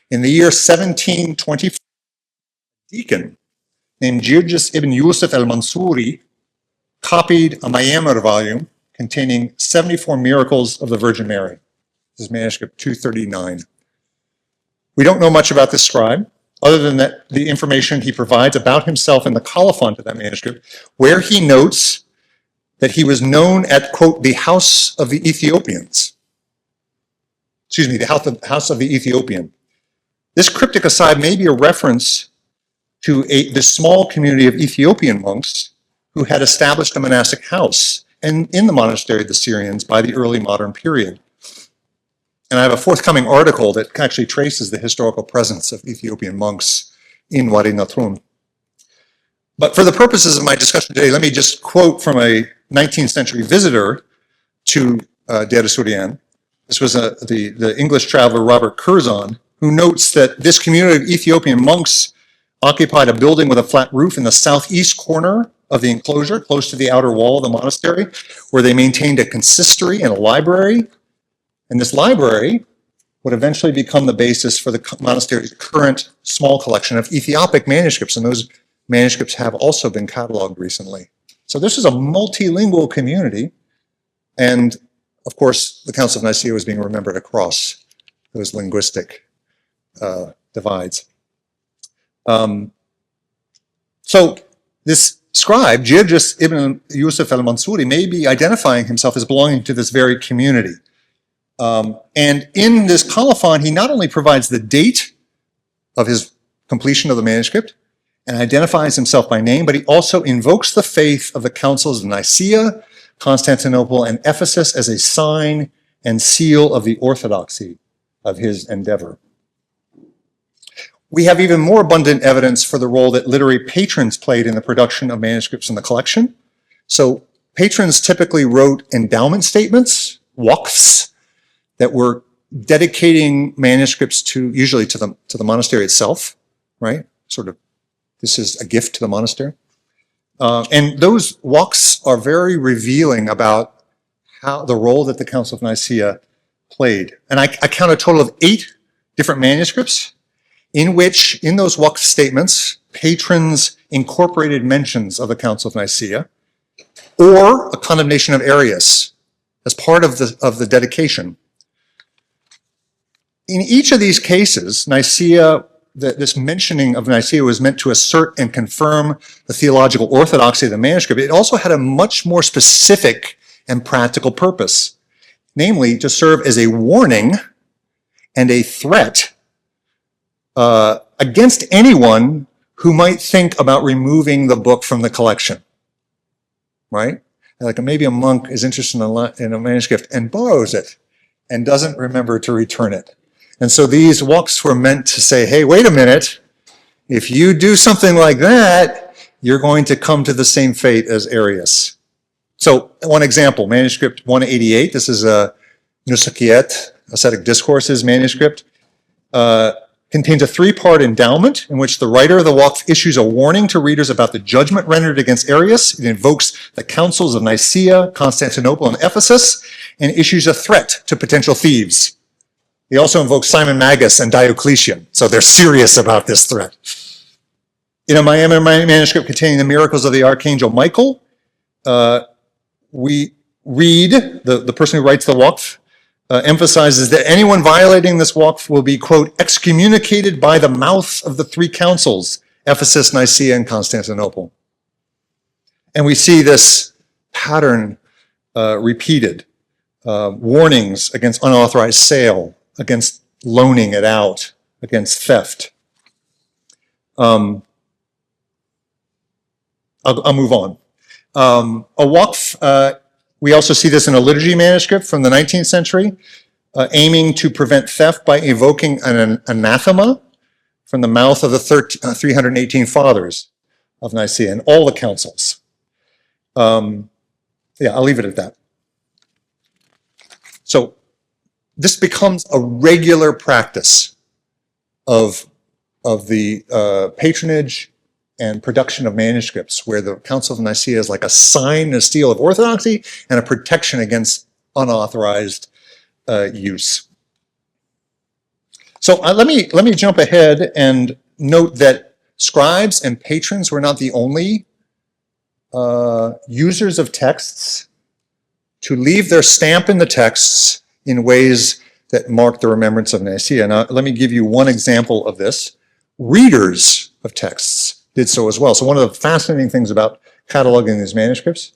In the year 1724, a deacon named Girgis ibn Yusuf al-Mansuri copied a Mayamar volume containing 74 miracles of the Virgin Mary. This is manuscript 239. We don't know much about this scribe, other than that the information he provides about himself in the colophon to that manuscript, where he notes that he was known at, quote, the house of the Ethiopians. Excuse me, the house of the Ethiopian. This cryptic aside may be a reference to the small community of Ethiopian monks who had established a monastic house in the monastery of the Syrians by the early modern period. And I have a forthcoming article that actually traces the historical presence of Ethiopian monks in Wadi Natrun. But for the purposes of my discussion today, let me just quote from a 19th century visitor to Deir ez-Zubaydah. This was the English traveler Robert Curzon, who notes that this community of Ethiopian monks occupied a building with a flat roof in the southeast corner of the enclosure, close to the outer wall of the monastery, where they maintained a consistory and a library. And this library would eventually become the basis for the monastery's current small collection of Ethiopic manuscripts, and those manuscripts have also been cataloged recently. So this is a multilingual community, and of course, the Council of Nicea was being remembered across those linguistic divides. So this scribe, Girgis ibn Yusuf al-Mansuri, may be identifying himself as belonging to this very community. And in this colophon, he not only provides the date of his completion of the manuscript and identifies himself by name, but he also invokes the faith of the councils of Nicea, Constantinople, and Ephesus as a sign and seal of the orthodoxy of his endeavor. We have even more abundant evidence for the role that literary patrons played in the production of manuscripts in the collection. So patrons typically wrote endowment statements, waqfs, that were dedicating manuscripts usually to the monastery itself, right? Sort of, this is a gift to the monastery. And those waqfs are very revealing about how the role that the Council of Nicea played. And I count a total of 8 different manuscripts in which, in those waqf statements, patrons incorporated mentions of the Council of Nicea or a condemnation of Arius as part of the dedication. In each of these cases, Nicea, this mentioning of Nicea was meant to assert and confirm the theological orthodoxy of the manuscript. It also had a much more specific and practical purpose, namely to serve as a warning and a threat against anyone who might think about removing the book from the collection, right? Like maybe a monk is interested in a manuscript and borrows it and doesn't remember to return it. And so these waqfs were meant to say, hey, wait a minute, if you do something like that, you're going to come to the same fate as Arius. So one example, manuscript 188, this is a Nusakiyet, Ascetic Discourses manuscript, contains a 3-part endowment in which the writer of the waqf issues a warning to readers about the judgment rendered against Arius. It invokes the councils of Nicea, Constantinople, and Ephesus, and issues a threat to potential thieves. He also invokes Simon Magus and Diocletian, so they're serious about this threat. In a Miami manuscript containing the miracles of the Archangel Michael, we read, the person who writes the waqf emphasizes that anyone violating this waqf will be, quote, excommunicated by the mouth of the 3 councils, Ephesus, Nicea, and Constantinople. And we see this pattern repeated, warnings against unauthorized sale, against loaning it out, against theft. I'll move on. A waqf, we also see this in a liturgy manuscript from the 19th century, aiming to prevent theft by evoking an anathema from the mouth of the 318 fathers of Nicea and all the councils. Yeah, I'll leave it at that. So this becomes a regular practice of the patronage and production of manuscripts, where the Council of Nicea is like a sign and steel of orthodoxy and a protection against unauthorized use. So let me jump ahead and note that scribes and patrons were not the only users of texts to leave their stamp in the texts in ways that mark the remembrance of Nicea. Now, let me give you one example of this. Readers of texts did so as well. So one of the fascinating things about cataloging these manuscripts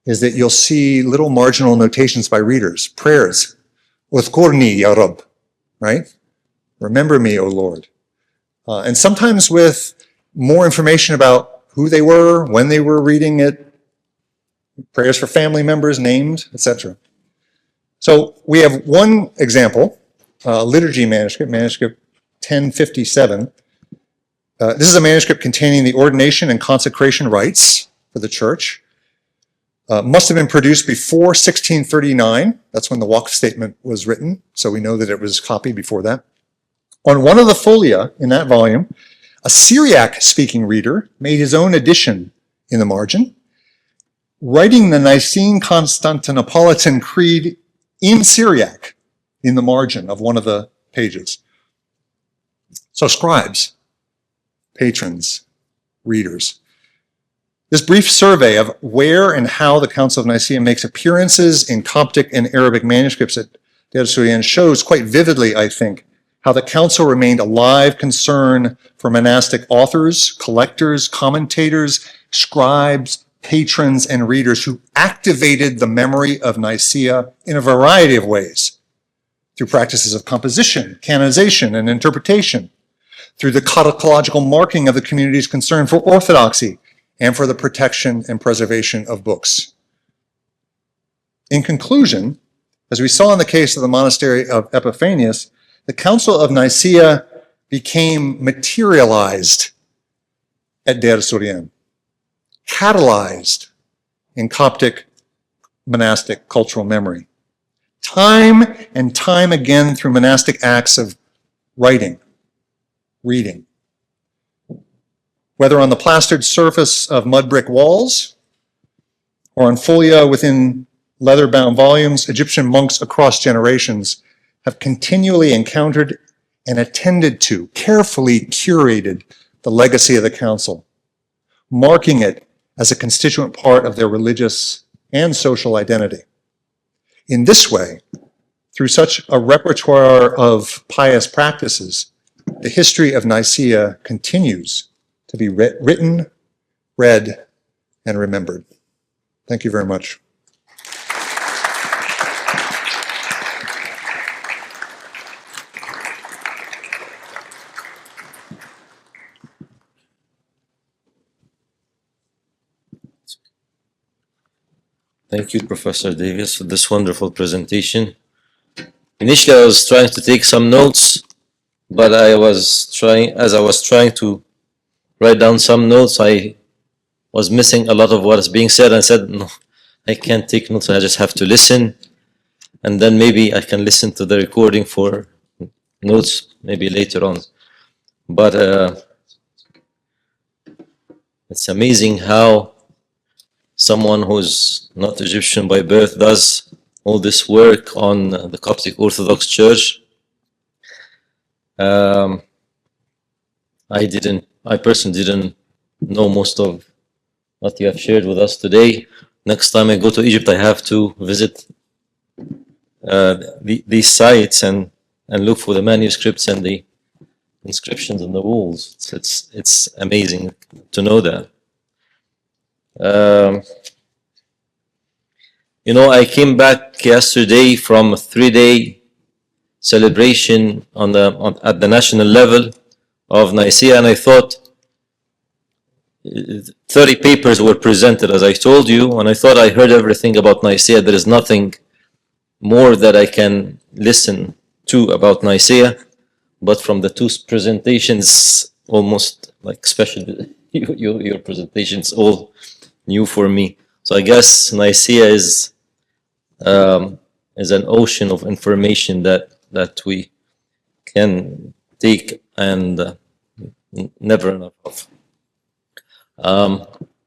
is that you'll see little marginal notations by readers, prayers, Udhkurni ya Rab, right? Remember me, O Lord. And sometimes with more information about who they were, when they were reading it, prayers for family members named, etc. So we have one example, liturgy manuscript, manuscript 1057. This is a manuscript containing the ordination and consecration rites for the church. Must have been produced before 1639. That's when the Waqf statement was written, so we know that it was copied before that. On one of the folia in that volume, a Syriac-speaking reader made his own addition in the margin, writing the Nicene Constantinopolitan Creed in Syriac in the margin of one of the pages. So scribes, patrons, readers. This brief survey of where and how the Council of Nicea makes appearances in Coptic and Arabic manuscripts at Deir Sudan shows quite vividly, I think, how the Council remained a live concern for monastic authors, collectors, commentators, scribes, patrons, and readers who activated the memory of Nicea in a variety of ways, through practices of composition, canonization, and interpretation, through the catechological marking of the community's concern for orthodoxy and for the protection and preservation of books. In conclusion, as we saw in the case of the monastery of Epiphanius, the Council of Nicea became materialized at Deir Sudan, catalyzed in Coptic monastic cultural memory, time and time again through monastic acts of writing, reading, whether on the plastered surface of mud brick walls or on folia within leather-bound volumes. Egyptian monks across generations have continually encountered and attended to, carefully curated the legacy of the Council, marking it as a constituent part of their religious and social identity. In this way, through such a repertoire of pious practices, the history of Nicea continues to be written, read, and remembered. Thank you very much. Thank you, Professor Davis, for this wonderful presentation. Initially, I was trying to take some notes, but as I was trying to write down some notes, I was missing a lot of what is being said. I said, no, I can't take notes. I just have to listen, and then maybe I can listen to the recording for notes maybe later on. But it's amazing how someone who's not Egyptian by birth does all this work on the Coptic Orthodox Church. I personally didn't know most of what you have shared with us today. Next time I go to Egypt, I have to visit these sites and look for the manuscripts and the inscriptions on the walls. It's amazing to know that. I came back yesterday from a 3-day celebration at the national level of Nicea, and I thought, 30 papers were presented, as I told you, and I thought I heard everything about Nicea. There is nothing more that I can listen to about Nicea, but from the two presentations, almost like especially your presentations, all new for me. So I guess Nicea is an ocean of information that we can take and never enough of.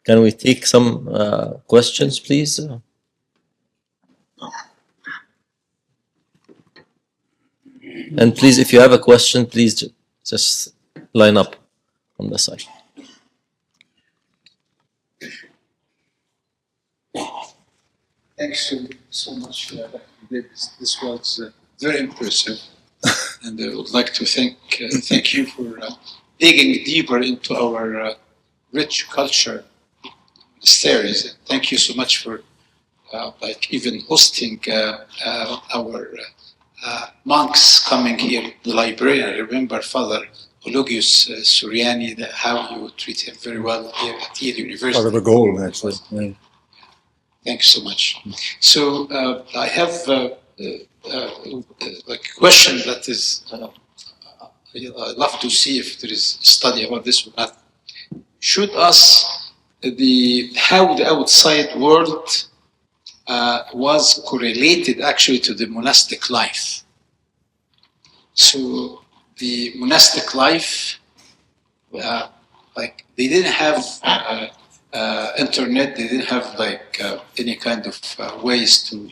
Can we take some questions, please? And please, if you have a question, please just line up on the side. Thanks so much, Dr. Davis. This was very impressive, and I would like to thank you for digging deeper into our rich culture series. And thank you so much for even hosting our monks coming here to the library. I remember Father Eulogius Suriani, how you treat him very well here at Yale University. Part of a goal, actually. Yeah. Thanks so much. So I have like a question that is, I'd love to see if there is a study about this or not. Should us, how the outside world was correlated actually to the monastic life. So the monastic life, like they didn't have internet, they didn't have like any kind of ways to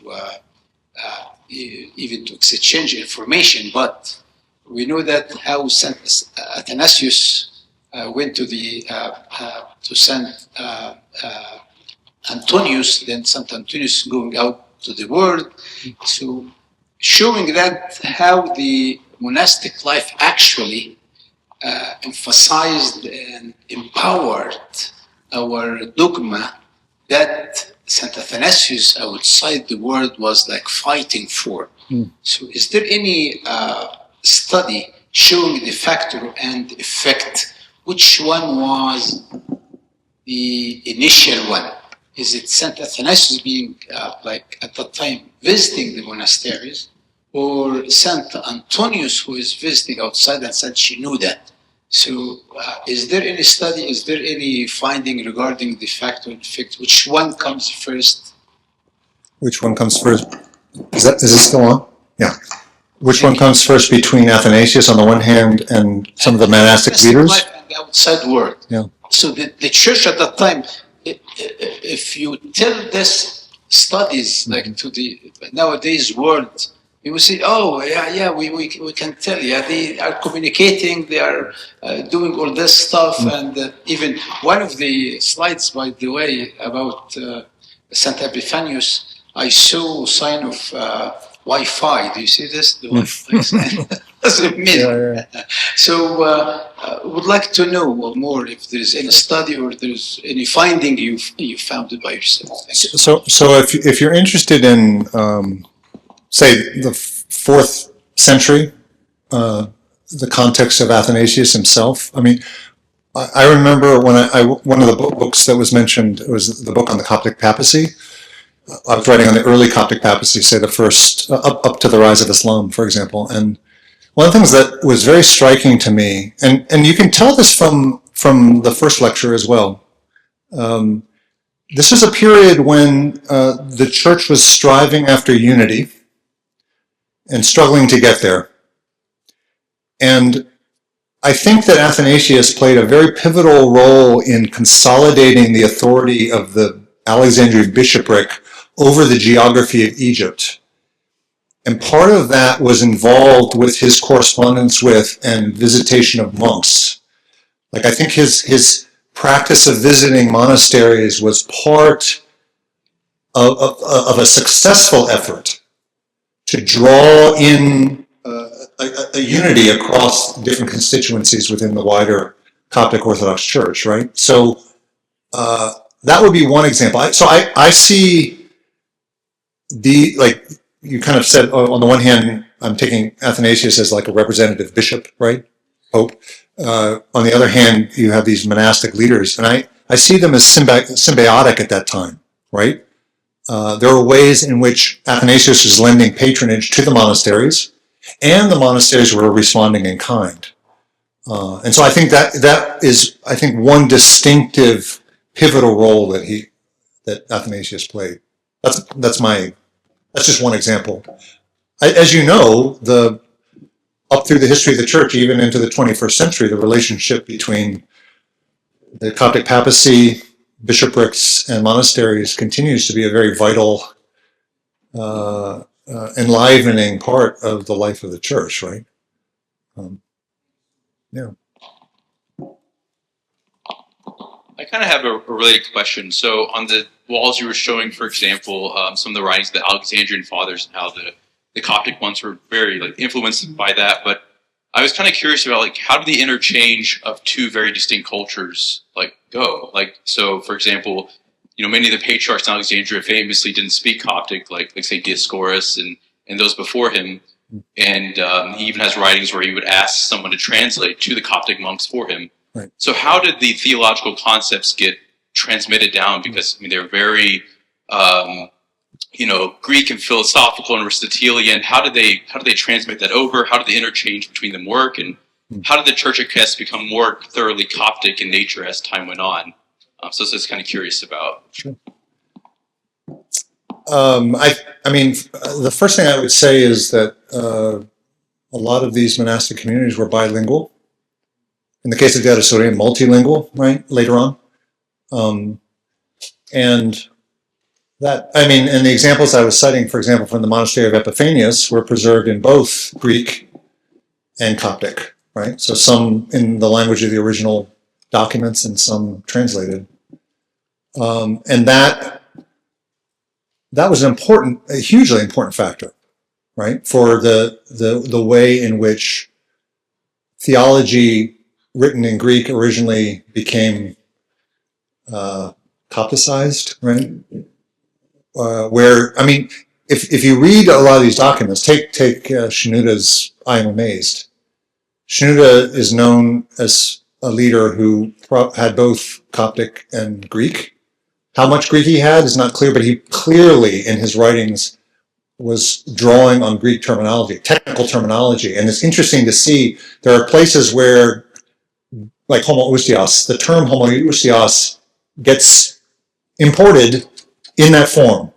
even to exchange information, but we know that how Saint Athanasius went to to Saint Antonius, then Saint Antonius going out to the world, so showing that how the monastic life actually emphasized and empowered our dogma that Saint Athanasius outside the world was like fighting for. So is there any study showing the factor and effect? Which one was the initial one? Is it Saint Athanasius being like at that time visiting the monasteries, or Saint Antonius who is visiting outside and Saint Shenouda? So is there any study, is there any finding regarding the factor and effect? Which one comes first? Which one comes first? Is this still on? Yeah. Which one comes first between Athanasius on the one hand and some of the monastic leaders? And the outside world. Yeah. So the church at that time, if you tell this studies like to the nowadays world, you will say, oh, yeah, we can tell, yeah, they are communicating, they are doing all this stuff. And even one of the slides, by the way, about Saint Epiphanius, I saw a sign of Wi-Fi. Do you see this? The Wi-Fi sign. That's amazing. Yeah. So would like to know more if there is any study or there's any finding you found it by yourself. So if you're interested in say the 4th century, the context of Athanasius himself. I mean, I remember when one of the books that was mentioned was the book on the Coptic papacy. I was writing on the early Coptic papacy, say the first, up to the rise of Islam, for example. And one of the things that was very striking to me, and you can tell this from the first lecture as well, this was a period when the church was striving after unity and struggling to get there. And I think that Athanasius played a very pivotal role in consolidating the authority of the Alexandrian bishopric over the geography of Egypt. And part of that was involved with his correspondence with and visitation of monks. Like I think his practice of visiting monasteries was part of a successful effort to draw in a unity across different constituencies within the wider Coptic Orthodox Church, right? So that would be one example. I see like you kind of said, on the one hand, I'm taking Athanasius as like a representative bishop, right? Pope. On the other hand, you have these monastic leaders. And I see them as symbiotic at that time, right? There were ways in which Athanasius was lending patronage to the monasteries, and the monasteries were responding in kind. And so I think that is, I think, one distinctive, pivotal role that Athanasius played. That's just one example. As you know, up through the history of the church, even into the 21st century, the relationship between the Coptic papacy, bishoprics, and monasteries continues to be a very vital, enlivening part of the life of the church, right? Yeah. I kind of have a related question. So on the walls you were showing, for example, some of the writings of the Alexandrian fathers and how the Coptic ones were very influenced by that. But I was kind of curious about how did the interchange of two very distinct cultures go? So for example, many of the patriarchs in Alexandria famously didn't speak Coptic, like say Dioscorus and those before him. And he even has writings where he would ask someone to translate to the Coptic monks for him. Right. So how did the theological concepts get transmitted down? Because they're very, Greek and philosophical and Aristotelian. How did they transmit that over? How did the interchange between them work? And how did the Church of Christ become more thoroughly Coptic in nature as time went on? So I was kind of curious about. Sure. The first thing I would say is that a lot of these monastic communities were bilingual. In the case of Dioscorus, multilingual, right, later on. And the examples I was citing, for example, from the monastery of Epiphanius, were preserved in both Greek and Coptic, right? So some in the language of the original documents and some translated. And that was a hugely important factor, right, for the way in which theology written in Greek originally became Copticized, right? If you read a lot of these documents, take Shenouda's I Am Amazed. Shenouda is known as a leader who had both Coptic and Greek. How much Greek he had is not clear, but he clearly in his writings was drawing on Greek terminology, technical terminology. And it's interesting to see there are places where, like homoousios, the term homoousios gets imported in that form,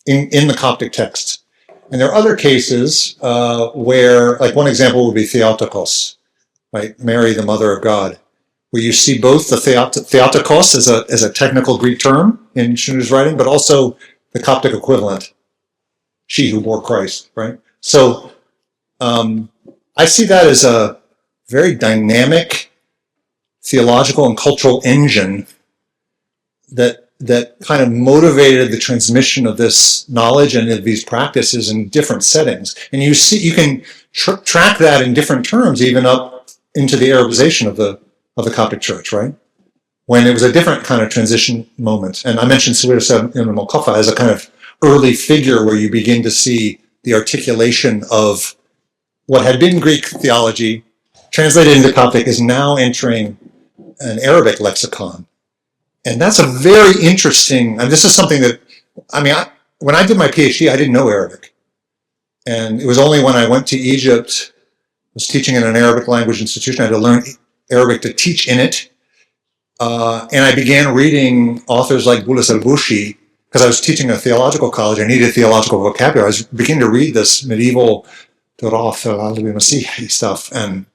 in the Coptic text. And there are other cases where, like one example would be Theotokos, right? Mary, the Mother of God, where you see both the Theotokos as a technical Greek term in Shenouda's writing, but also the Coptic equivalent, she who bore Christ, right? So I see that as a very dynamic theological and cultural engine that kind of motivated the transmission of this knowledge and of these practices in different settings. And you can track that in different terms, even up into the Arabization of the Coptic Church, right? When it was a different kind of transition moment. And I mentioned Suwirsa ibn Mokofa as a kind of early figure where you begin to see the articulation of what had been Greek theology translated into Coptic is now entering an Arabic lexicon. And that's a very interesting, and this is something that, when I did my PhD, I didn't know Arabic. And it was only when I went to Egypt, was teaching in an Arabic language institution, I had to learn Arabic to teach in it. And I began reading authors like Boulos al-Bushi, because I was teaching a theological college, I needed theological vocabulary. I was beginning to read this medieval stuff, and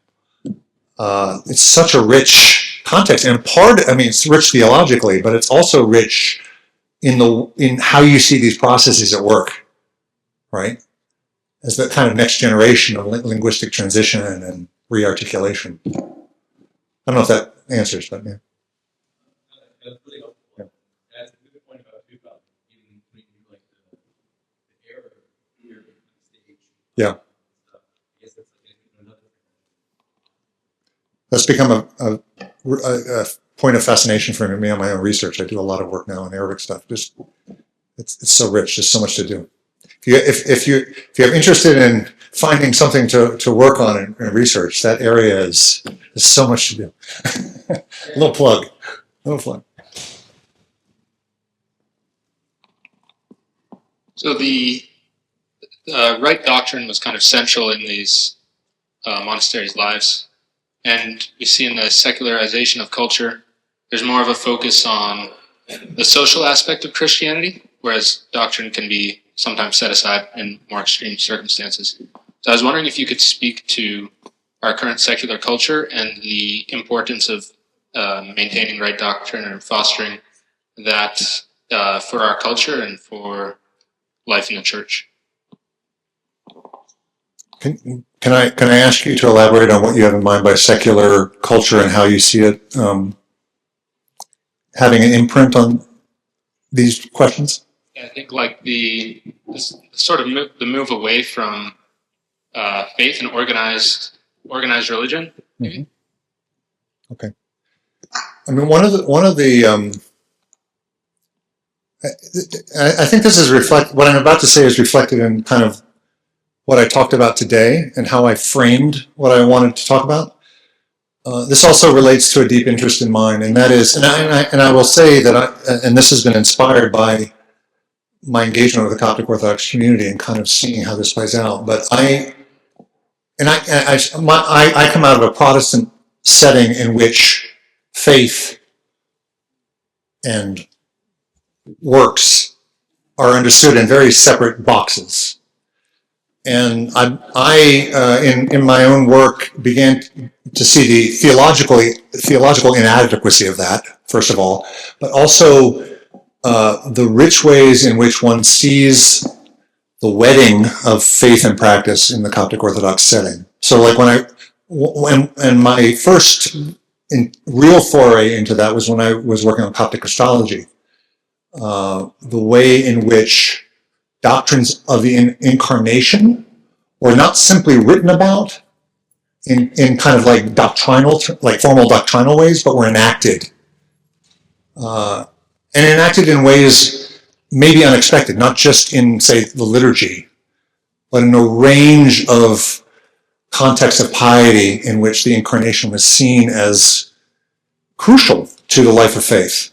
it's such a rich context, and it's rich theologically, but it's also rich in how you see these processes at work, right? As the kind of next generation of linguistic transition and rearticulation. I don't know if that answers, but yeah. That's really helpful. That's a good point about even the error here on stage. Yeah. I guess that's another thing. That's become a point of fascination for me on my own research. I do a lot of work now in Arabic stuff. Just it's so rich. There's so much to do. If you're interested in finding something to work on in research, that area is so much to do. Little plug. So the right doctrine was kind of central in these monasteries' lives. And we see in the secularization of culture, there's more of a focus on the social aspect of Christianity, whereas doctrine can be sometimes set aside in more extreme circumstances. So I was wondering if you could speak to our current secular culture and the importance of maintaining right doctrine and fostering that for our culture and for life in the church. Can I ask you to elaborate on what you have in mind by secular culture and how you see it having an imprint on these questions? I think like the move away from faith and organized religion. Mm-hmm. Okay. I mean, one of the I think this is what I'm about to say is reflected in kind of what I talked about today and how I framed what I wanted to talk about. This also relates to a deep interest in mine, and that is, and I will say that and this has been inspired by my engagement with the Coptic Orthodox community and kind of seeing how this plays out. But I come out of a Protestant setting in which faith and works are understood in very separate boxes. And in my own work, began to see the theological inadequacy of that, first of all, but also the rich ways in which one sees the wedding of faith and practice in the Coptic Orthodox setting. So, like when my first real foray into that was when I was working on Coptic Christology, the way in which doctrines of the incarnation were not simply written about in kind of like formal doctrinal ways, but were enacted. And enacted in ways maybe unexpected, not just in, say, the liturgy, but in a range of contexts of piety in which the incarnation was seen as crucial to the life of faith.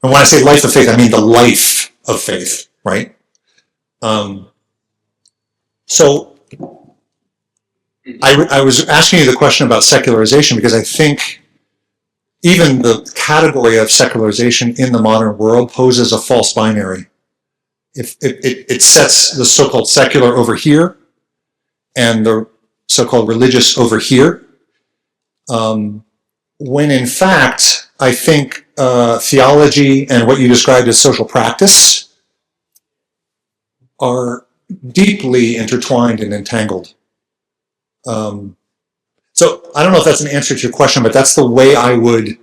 And when I say life of faith, I mean the life of faith, right? So I was asking you the question about secularization because I think even the category of secularization in the modern world poses a false binary. If it sets the so-called secular over here and the so-called religious over here, when in fact I think theology and what you described as social practice are deeply intertwined and entangled. So I don't know if that's an answer to your question, but that's the way I would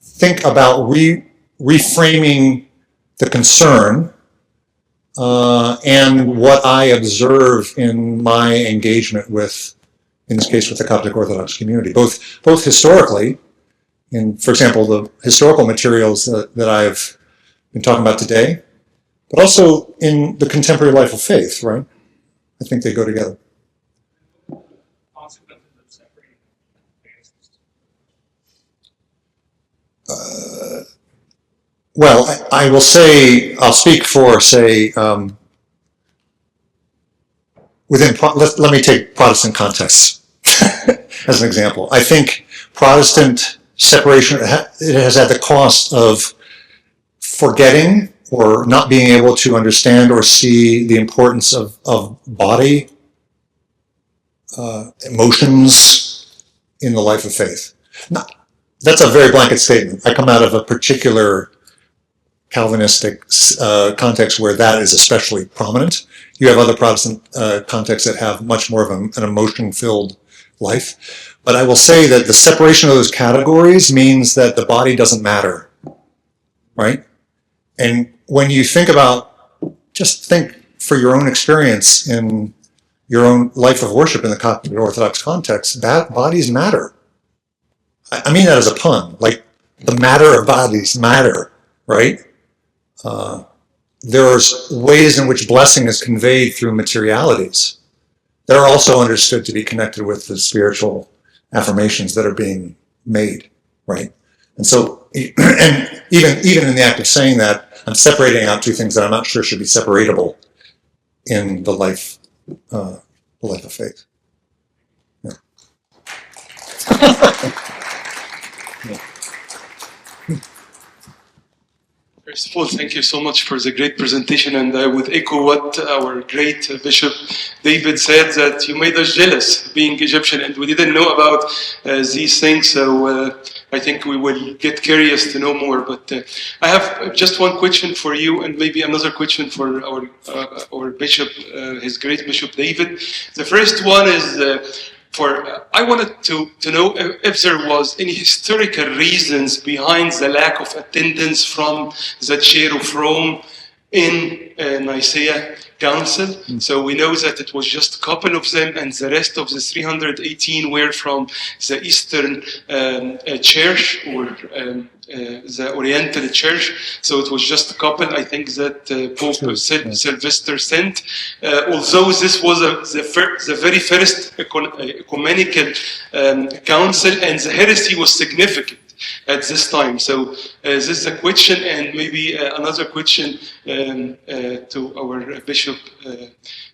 think about reframing the concern and what I observe in my engagement with, in this case, with the Coptic Orthodox community, both historically, in, for example, the historical materials that I've been talking about today, but also in the contemporary life of faith, right? I think they go together. Well, I will say, I'll speak for, say, let me take Protestant contexts as an example. I think Protestant separation, it has had the cost of forgetting or not being able to understand or see the importance of body, emotions in the life of faith. Now, that's a very blanket statement. I come out of a particular Calvinistic context where that is especially prominent. You have other Protestant contexts that have much more of an emotion-filled life. But I will say that the separation of those categories means that the body doesn't matter, right? And when you think about, just think for your own experience in your own life of worship in the Coptic Orthodox context, that bodies matter. I mean that as a pun, like the matter of bodies matter, right? There's ways in which blessing is conveyed through materialities that are also understood to be connected with the spiritual affirmations that are being made, right? And so and even in the act of saying that, I'm separating out two things that I'm not sure should be separatable in the life of faith. Yeah. First of all, thank you so much for the great presentation, and I would echo what our great Bishop David said, that you made us jealous being Egyptian, and we didn't know about these things, so I think we will get curious to know more. But I have just one question for you, and maybe another question for our Bishop, his great Bishop David. The first one is, I wanted to know if there was any historical reasons behind the lack of attendance from the Chair of Rome in Nicea Council. So we know that it was just a couple of them, and the rest of the 318 were from the Eastern Church, or the Oriental Church. So it was just a couple, I think, that Pope Sylvester sent. Although this was the very first ecumenical council, and the heresy was significant at this time. So this is a question, and maybe another question to our Bishop,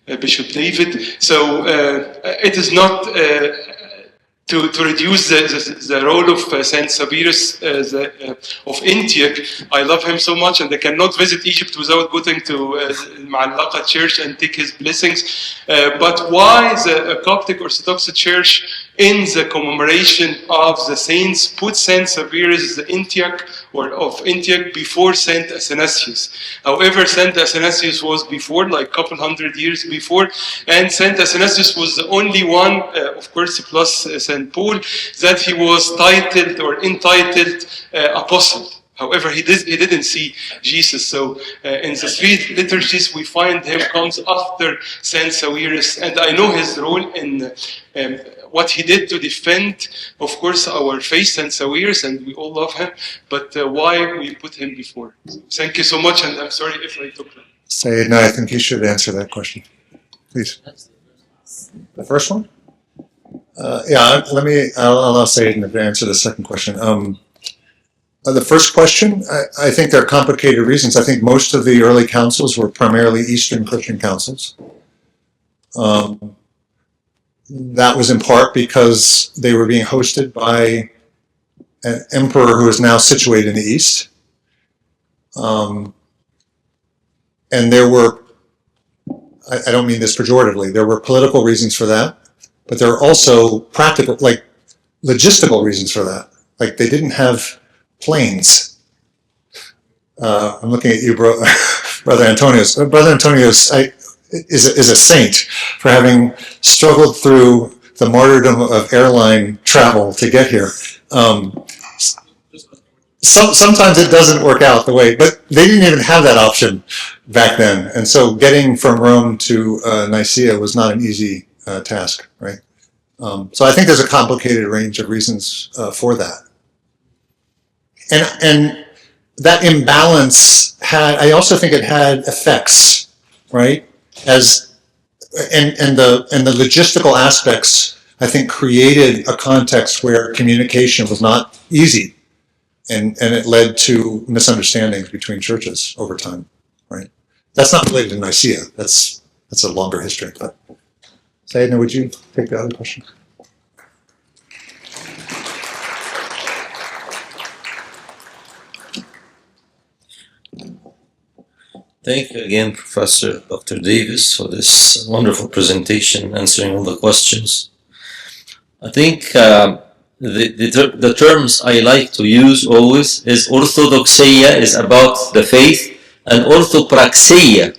Bishop David. So it is not to reduce the role of Saint Sabirus of Antioch. I love him so much, and I cannot visit Egypt without going to Ma'allaqa Church and take his blessings. But why the Coptic Orthodox Church, in the commemoration of the saints, put Saint Sabirus of Antioch before Saint Athanasius? However, Saint Athanasius was before, like a couple hundred years before, and Saint Athanasius was the only one, of course, plus Saint Paul, that he was titled or entitled apostle. However, he didn't see Jesus. So in the three liturgies, we find him comes after Saint Sabirus, and I know his role in what he did to defend, of course, our faith, Saint Sabirus, and we all love him. But why we put him before? Thank you so much, and I'm sorry if I took that. Sayed, no, I think you should answer that question, please. The first one? Yeah, I'll allow Sayed to answer the second question. The first question, I think there are complicated reasons. I think most of the early councils were primarily Eastern Christian councils. That was in part because they were being hosted by an emperor who is now situated in the East. And there were, I don't mean this pejoratively, there were political reasons for that, but there are also practical, like logistical reasons for that. Like they didn't have planes. I'm looking at you, Brother Antonius. Brother Antonius is a saint for having struggled through the martyrdom of airline travel to get here. Sometimes it doesn't work out the way, but they didn't even have that option back then. And so getting from Rome to Nicea was not an easy task, right? So I think there's a complicated range of reasons for that. And that imbalance I also think it had effects, right? And the logistical aspects, I think, created a context where communication was not easy. And it led to misunderstandings between churches over time, right? That's not related to Nicea. That's a longer history. But Sayedna, would you take the other question? Thank you again, Professor Dr. Davis, for this wonderful presentation, answering all the questions. I think the terms I like to use always is orthodoxia is about the faith, and orthopraxia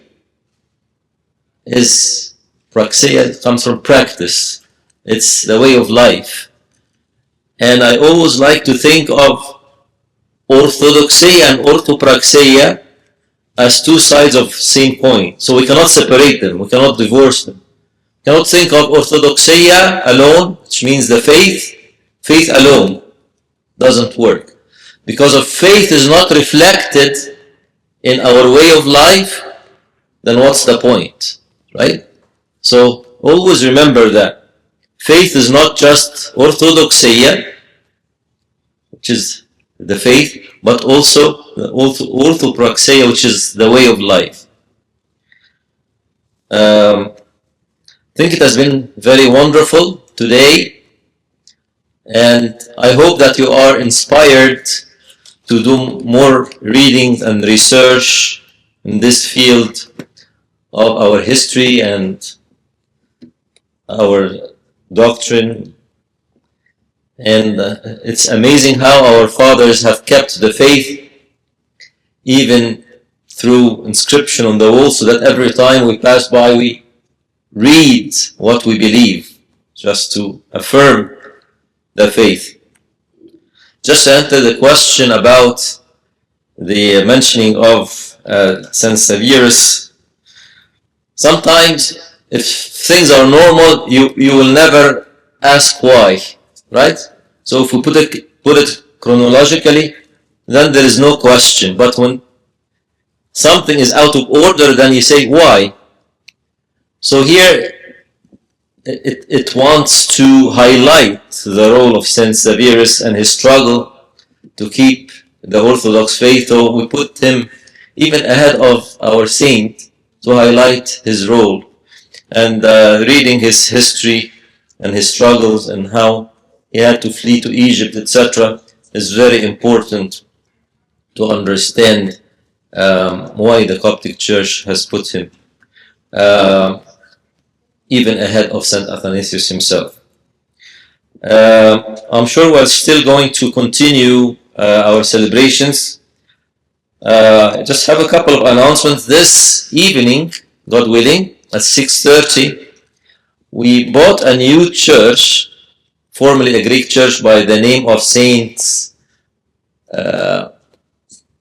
comes from practice. It's the way of life. And I always like to think of orthodoxia and orthopraxia as two sides of the same coin. So we cannot separate them. We cannot divorce them. We cannot think of orthodoxia alone, which means the faith alone doesn't work. Because if faith is not reflected in our way of life, then what's the point, right? So always remember that faith is not just orthodoxia, which is the faith, but also the orthopraxia, which is the way of life. I think it has been very wonderful today, and I hope that you are inspired to do more reading and research in this field of our history and our doctrine. And it's amazing how our fathers have kept the faith even through inscription on the wall, so that every time we pass by we read what we believe, just to affirm the faith. Just to enter the question about the mentioning of Saint Severus, sometimes if things are normal, you will never ask why, right? So if we put it chronologically, then there is no question. But when something is out of order, then you say why. So here it wants to highlight the role of Saint Severus and his struggle to keep the Orthodox faith. So we put him even ahead of our saint to highlight his role. And reading his history and his struggles and how he had to flee to Egypt, etc., is very important to understand why the Coptic Church has put him even ahead of St. Athanasius himself. I'm sure we're still going to continue our celebrations. I just have a couple of announcements. This evening, God willing, at 6:30, we bought a new church, formerly a Greek church by the name of Saints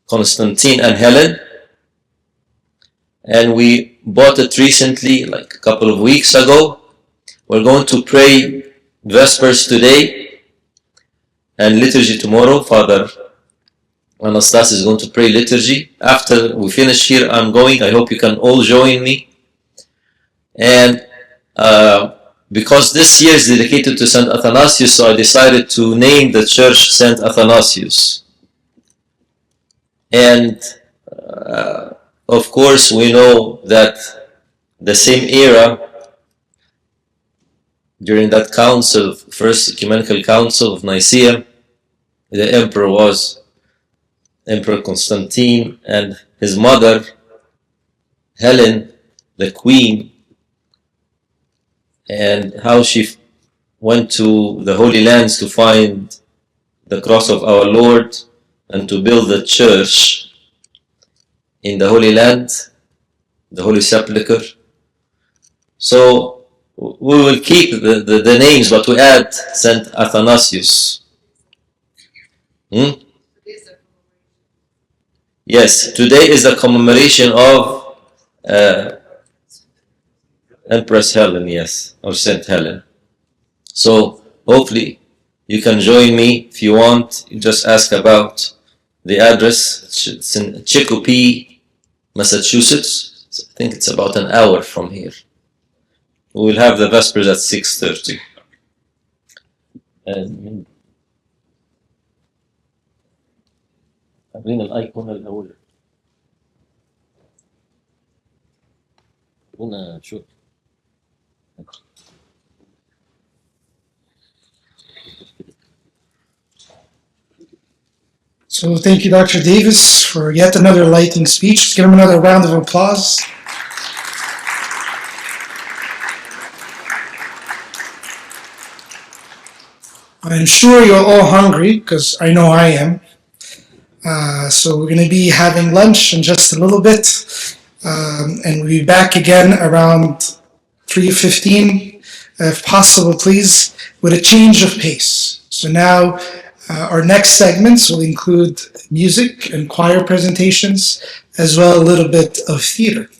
Constantine and Helen. And we bought it recently, like a couple of weeks ago. We're going to pray Vespers today and liturgy tomorrow. Father Anastas is going to pray liturgy. After we finish here, I'm going. I hope you can all join me. And because this year is dedicated to St. Athanasius, so I decided to name the church St. Athanasius. And of course, we know that the same era, during that council, First Ecumenical Council of Nicea, the emperor was Emperor Constantine, and his mother, Helen, the queen, and how she went to the Holy Lands to find the cross of our Lord and to build the church in the Holy Land, the Holy Sepulchre. So we will keep the names, but we add Saint Athanasius. Yes, today is the commemoration of Empress Helen, yes, or Saint Helen. So hopefully you can join me. If you want, you just ask about the address. It's in Chicopee, Massachusetts. I think it's about an hour from here. We will have the Vespers at 6:30. أبين الأيقونة الأولى. هنا شو. So thank you, Dr. Davis, for yet another enlightening speech. Let's give him another round of applause. I'm sure you're all hungry, because I know I am. So we're going to be having lunch in just a little bit, and we'll be back again around 3:15, if possible, please, with a change of pace. So now our next segments will include music and choir presentations, as well a little bit of theater.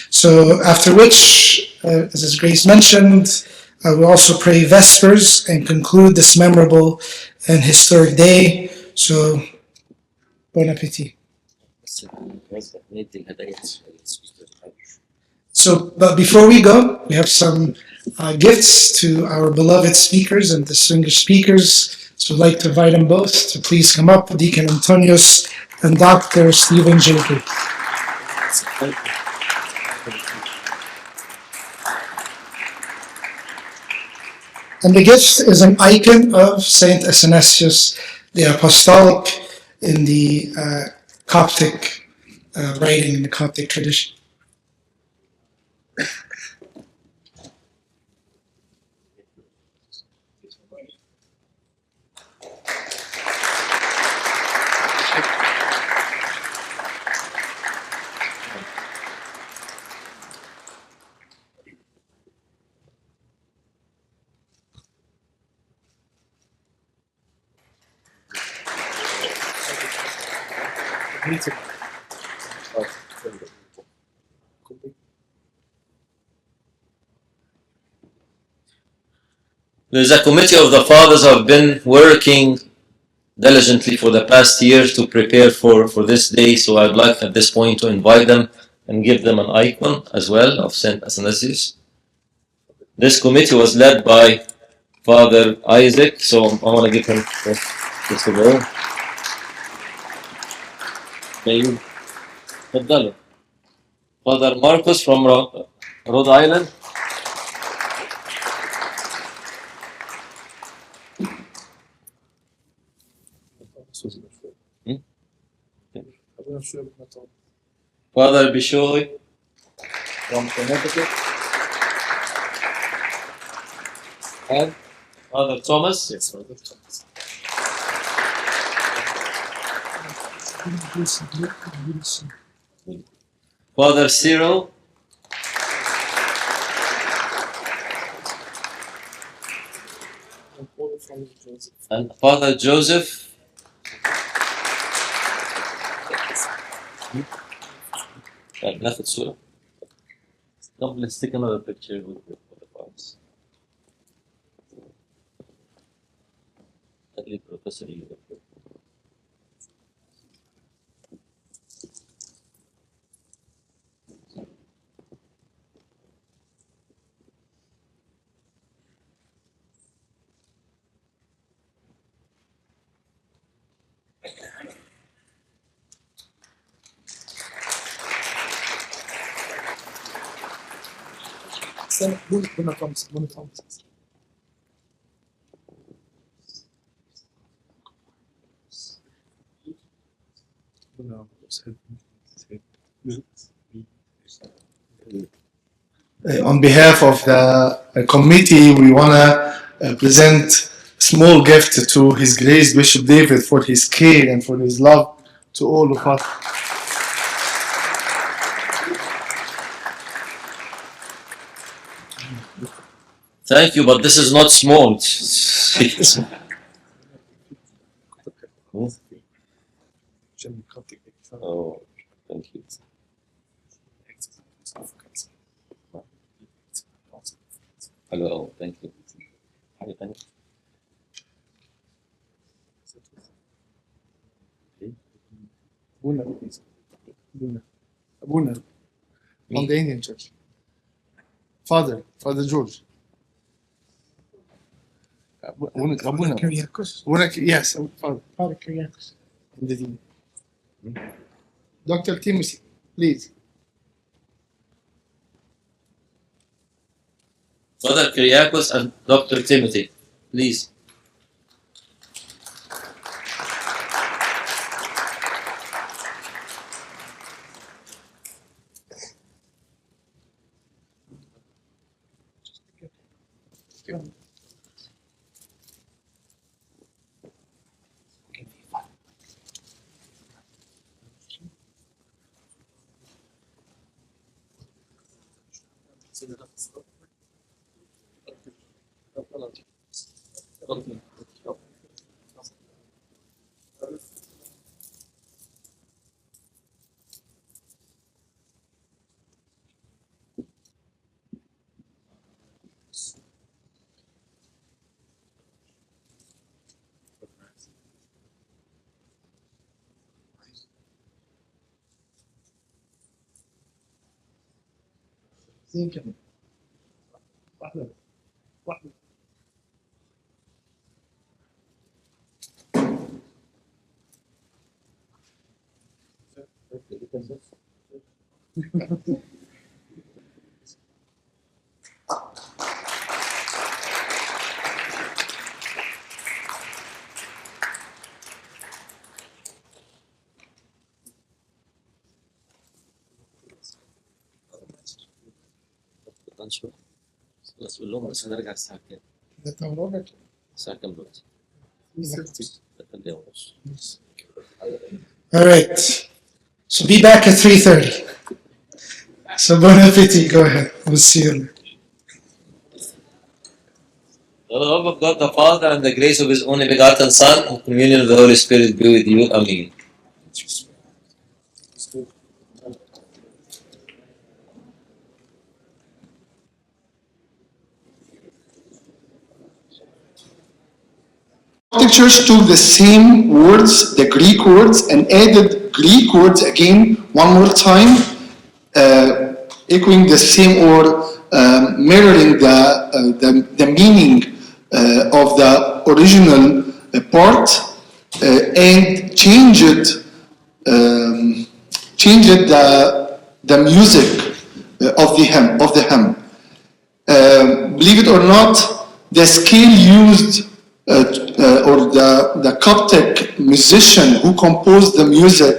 So after which, as Grace mentioned, we'll also pray Vespers and conclude this memorable and historic day. So, bon appetit. So, but before we go, we have some gifts to our beloved speakers and distinguished speakers. So I'd like to invite them both to please come up, Deacon Antonius and Dr. Stephen J. Davis. And the gift is an icon of Saint Athanasius the Apostolic in the Coptic writing, in the Coptic tradition. There's a committee of the fathers who have been working diligently for the past year to prepare for this day. So I'd like at this point to invite them and give them an icon as well of Saint Athanasius. This committee was led by Father Isaac, so I want to give him this award. تفضلوا. Father Marcus from Rhode Island. Father Bishoy from Connecticut. And Father Thomas. Yes, Father Thomas. Father Cyril. And Father Joseph. ناخد صورة. Come, let's take another picture with the fathers. خلي البروفيسور يجي. On behalf of the committee, we want to present a small gift to His Grace Bishop David for his care and for his love to all of us. Thank you, but this is not small. It's- oh, thank you. Hello, thank you. Hi, thank you. Abuna, from the Indian Church. Father George. Abuna. Kyriakos. Yes, Father. Father Kyriakos. Dr. Timothy, please. Father Kyriakos and Dr. Timothy, please. بس قول لهم بس نرجع الساعة كام؟ الساعة كام دلوقتي؟ All right. So be back at 3:30. So bon appetit. Go ahead. We'll see you. The love of God the Father and the grace of His only begotten Son and communion of the Holy Spirit be with you. Amen. The church took the same words, the Greek words, and added Greek words again one more time, echoing the same or mirroring the meaning of the original part, and changed the music of the hymn. Believe it or not, the scale used or the Coptic musician who composed the music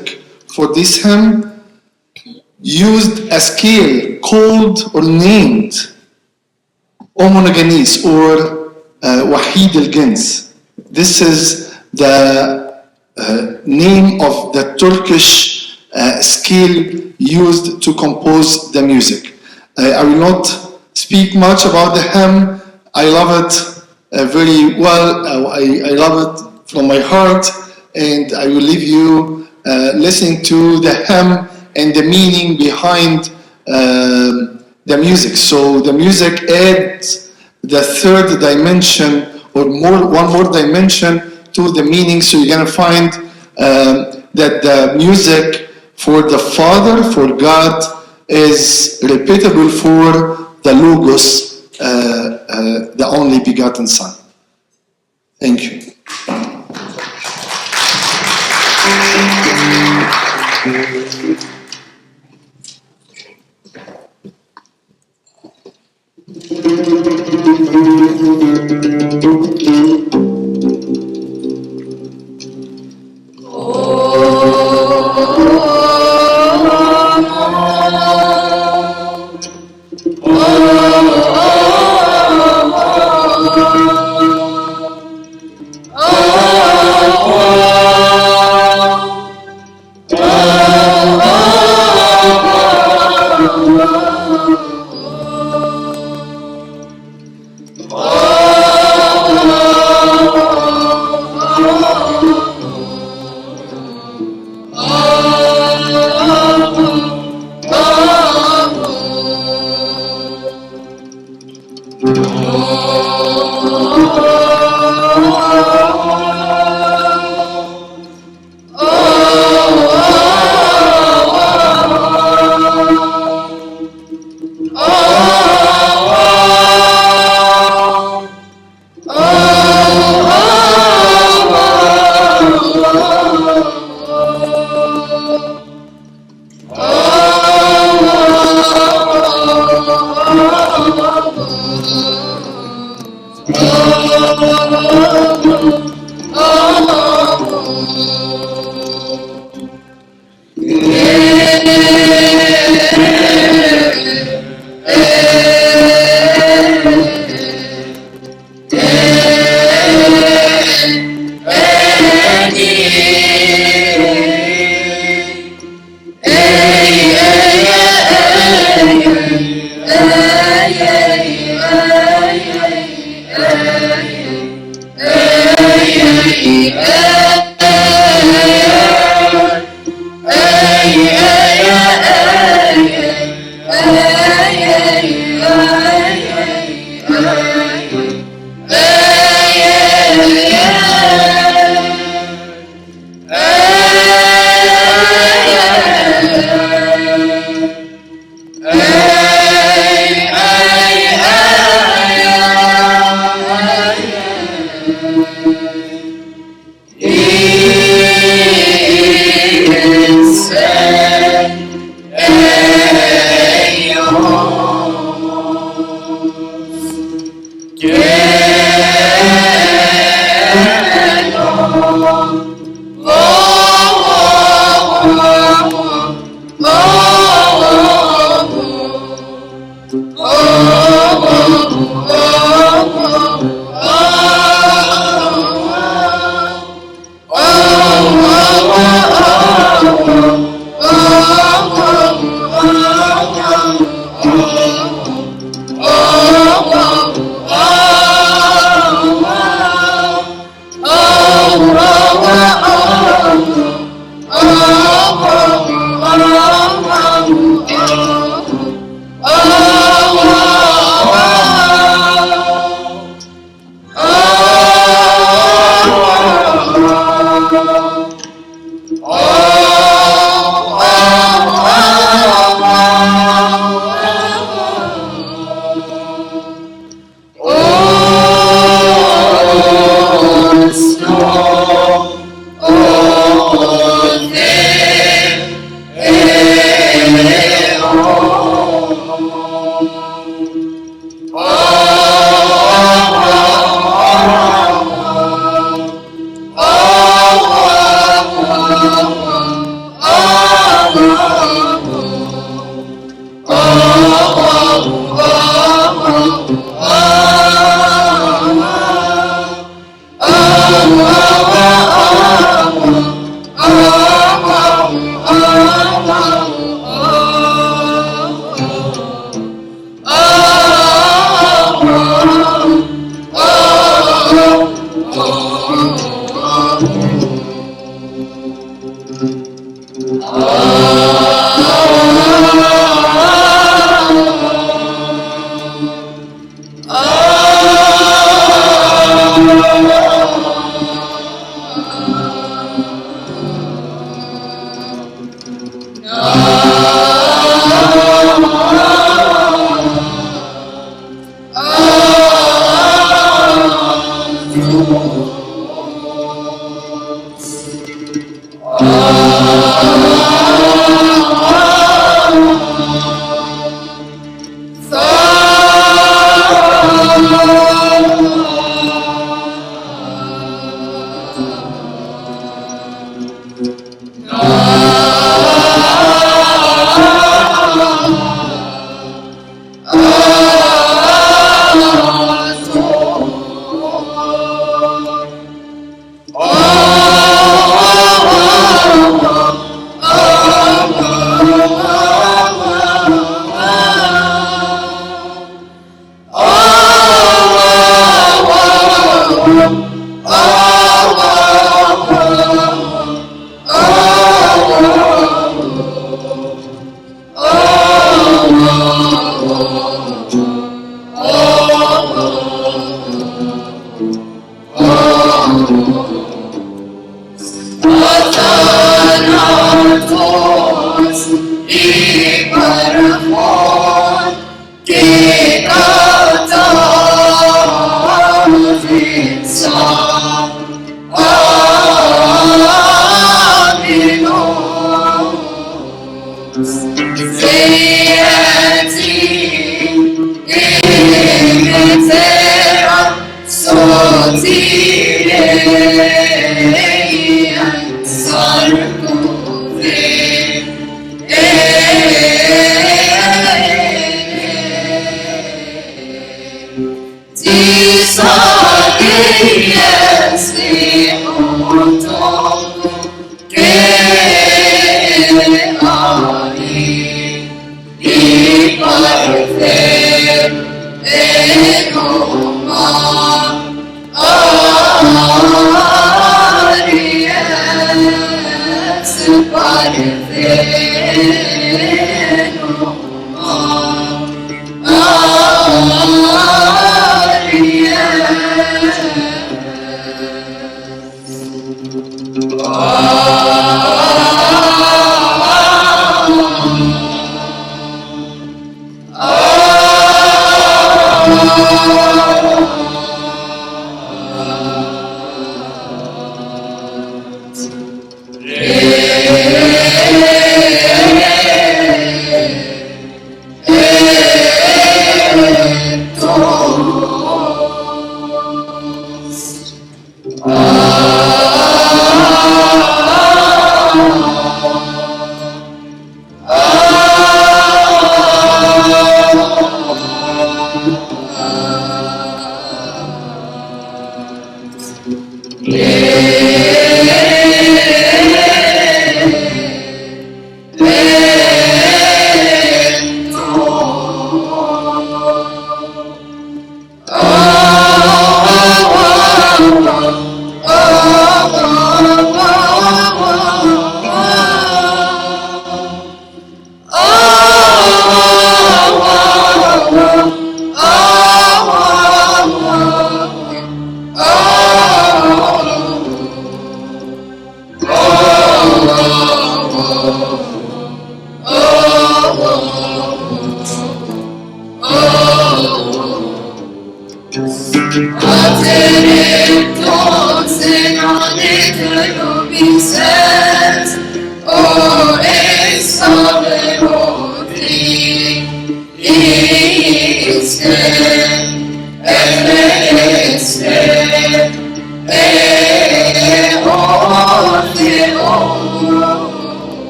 for this hymn used a scale called or named Omonogenes or Wahid al-Gens. This is the name of the Turkish scale used to compose the music. I will not speak much about the hymn. I love it very well. I love it from my heart, and I will leave you listening to the hymn and the meaning behind the music. So the music adds the third dimension or one more dimension to the meaning. So you're gonna find that the music for the Father, for God, is repeatable for the Logos, the only begotten Son. Thank you.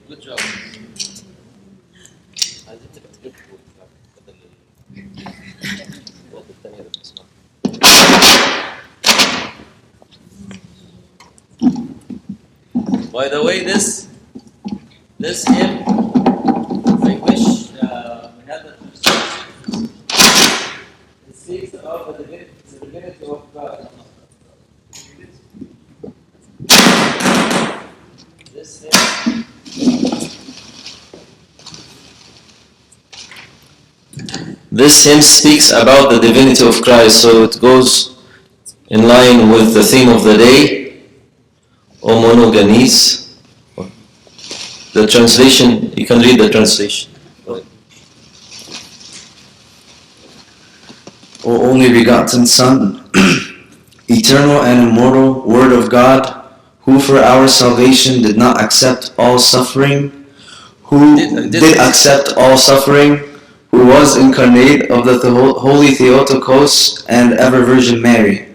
Good job. By the way, this hymn, I wish we had the translation. It speaks about the divinity of God. This hymn. This hymn speaks about the divinity of Christ, so it goes in line with the theme of the day, O monogenes. The translation, you can read the translation. O only begotten Son, eternal and immortal Word of God, who for our salvation did not accept all suffering, who did accept all suffering, who was incarnate of the Holy Theotokos and ever Virgin Mary,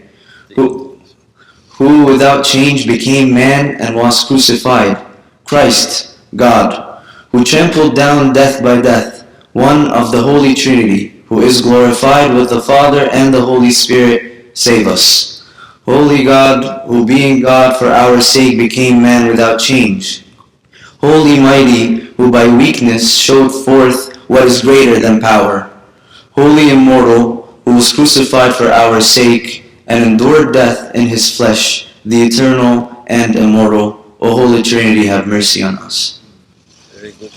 who without change became man and was crucified. Christ, God, who trampled down death by death, one of the Holy Trinity, who is glorified with the Father and the Holy Spirit, save us. Holy God, who being God for our sake became man without change. Holy Mighty, who by weakness showed forth what is greater than power. Holy Immortal, who was crucified for our sake and endured death in his flesh, the eternal and immortal. O Holy Trinity, have mercy on us. Very good.